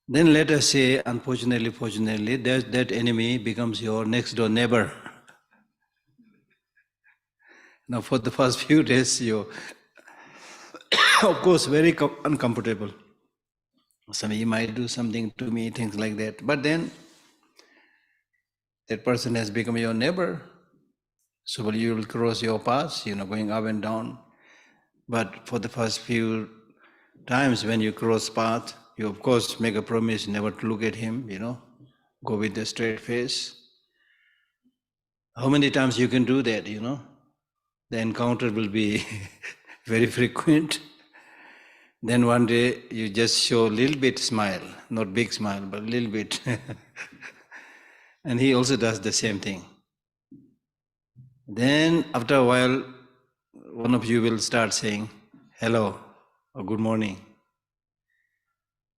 Then let us say, unfortunately, fortunately, that enemy becomes your next door neighbor. Now for the first few days, you of course very uncomfortable. Somebody might do something to me, things like that. But then that person has become your neighbor. So you will cross your paths, going up and down. But for the first few times when you cross path, you of course make a promise never to look at him, go with a straight face. How many times you can do that, The encounter will be very frequent. Then one day you just show a little bit smile, not big smile, but a little bit. And he also does the same thing. Then after a while, one of you will start saying, hello, or good morning.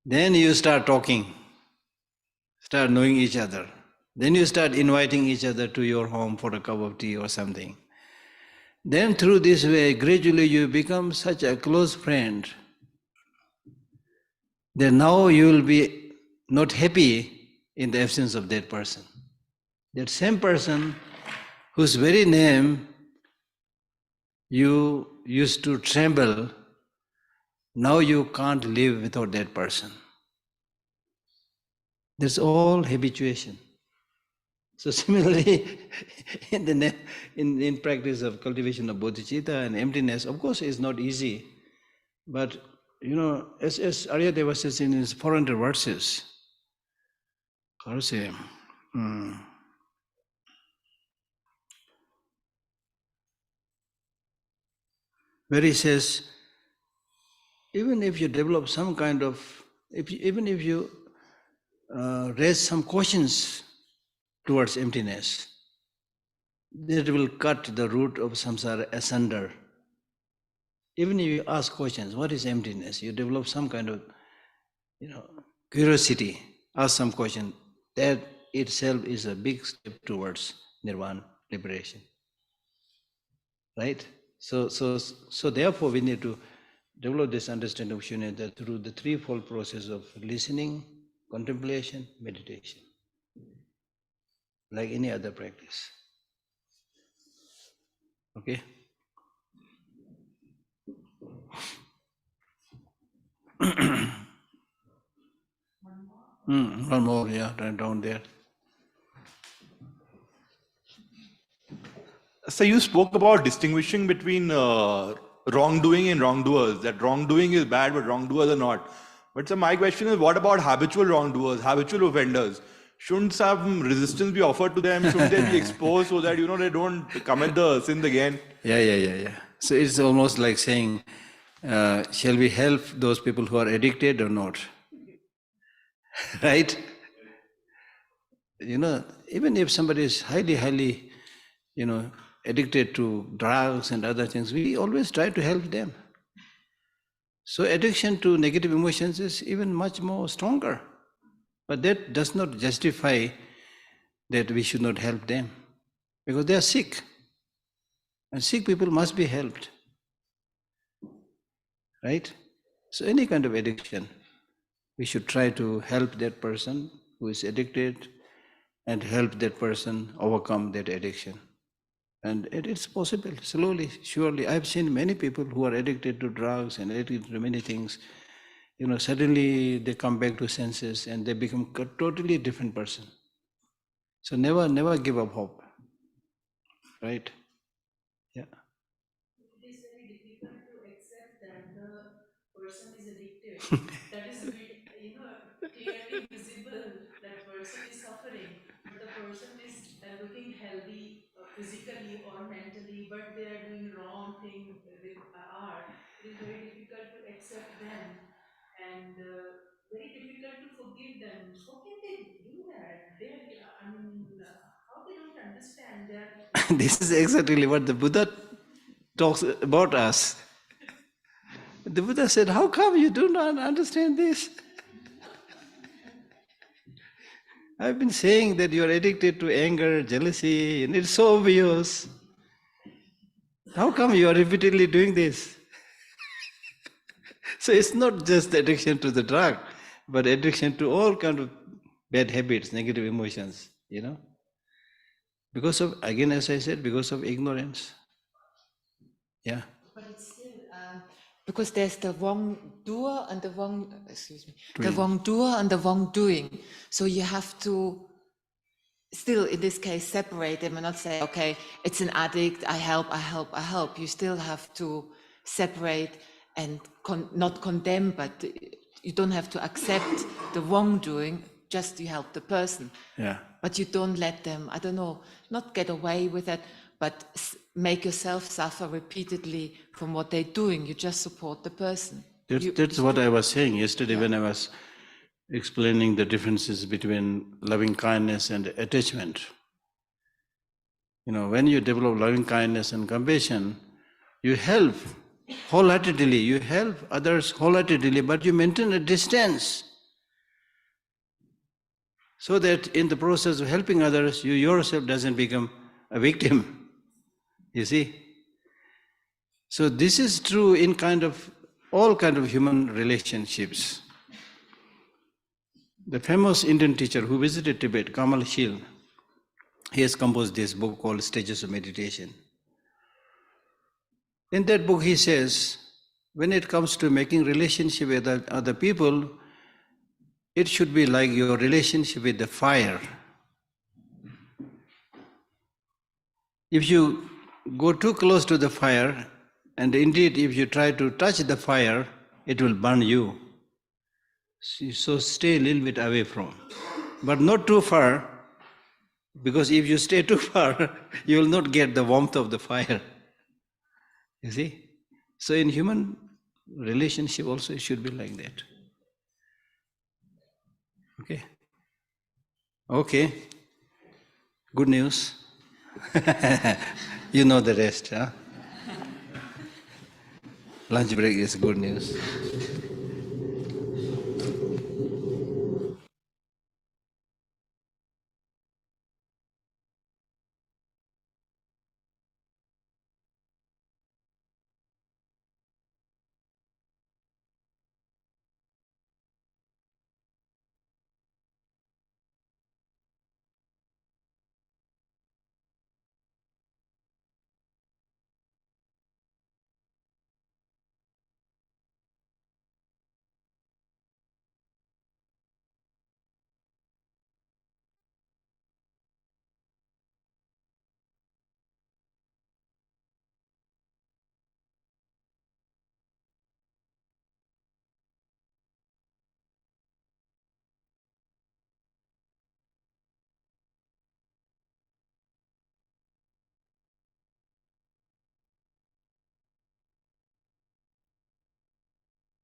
Then you start talking, start knowing each other. Then you start inviting each other to your home for a cup of tea or something. Then through this way, gradually you become such a close friend that now you will be not happy in the absence of that person. That same person whose very name you used to tremble, now you can't live without that person. That's all habituation. So similarly, in practice of cultivation of bodhicitta and emptiness, of course it's not easy. But, as Aryadeva says in his 400 verses, how to say, where he says, even if you develop some kind of, even if you raise some questions towards emptiness, that will cut the root of samsara asunder. Even if you ask questions, what is emptiness? You develop some kind of, curiosity. Ask some question. That itself is a big step towards nirvana, liberation. Right? So therefore, we need to develop this understanding of shunyata through the threefold process of listening, contemplation, meditation, like any other practice. Okay? One more, yeah, right down there. So you spoke about distinguishing between wrongdoing and wrongdoers, that wrongdoing is bad but wrongdoers are not. But so my question is, what about habitual wrongdoers, habitual offenders? Shouldn't some resistance be offered to them? Shouldn't they be exposed so that they don't commit the sins again? Yeah. So it's almost like saying, shall we help those people who are addicted or not? Right? Even if somebody is highly, addicted to drugs and other things, we always try to help them. So addiction to negative emotions is even much more stronger. But that does not justify that we should not help them, because they are sick. And sick people must be helped. Right? So any kind of addiction, we should try to help that person who is addicted and help that person overcome that addiction. And it is possible, slowly, surely. I've seen many people who are addicted to drugs and addicted to many things. Suddenly they come back to senses and they become a totally different person. So never give up hope. Right? Yeah. It is very difficult to accept that the person is addicted. That is a bit, clearly visible that person is suffering, but the person is looking healthy physically or mentally, but they are doing wrong thing with art. It is very difficult to accept them and very difficult to forgive them. How can they do that? How they don't understand that? This is exactly what the Buddha talks about us. The Buddha said, how come you do not understand this? I've been saying that you are addicted to anger, jealousy, and it's so obvious. How come you are repeatedly doing this? So it's not just the addiction to the drug, but addiction to all kind of bad habits, negative emotions, Because of, again, as I said, because of ignorance. Yeah. But it's still because there's the wrongdoer and the wrongdoer and the wrongdoing. So you have to still, in this case, separate them and not say, okay, it's an addict, I help. You still have to separate and not condemn, but you don't have to accept the wrongdoing, just you help the person. Yeah. But you don't let them, not get away with it, but make yourself suffer repeatedly from what they're doing. You just support the person. That's what I was saying yesterday when I was explaining the differences between loving kindness and attachment. When you develop loving kindness and compassion, you help wholeheartedly, you help others wholeheartedly, but you maintain a distance. So that in the process of helping others, you yourself doesn't become a victim. You see? So this is true in all kind of human relationships. The famous Indian teacher who visited Tibet, Kamal Shil, he has composed this book called Stages of Meditation. In that book he says, when it comes to making relationship with other people, it should be like your relationship with the fire. If you go too close to the fire, and indeed if you try to touch the fire, it will burn you. So stay a little bit away from, but not too far, because if you stay too far, you will not get the warmth of the fire. You see? So in human relationship also it should be like that. Okay. Good news? You know the rest, huh? Lunch break is good news.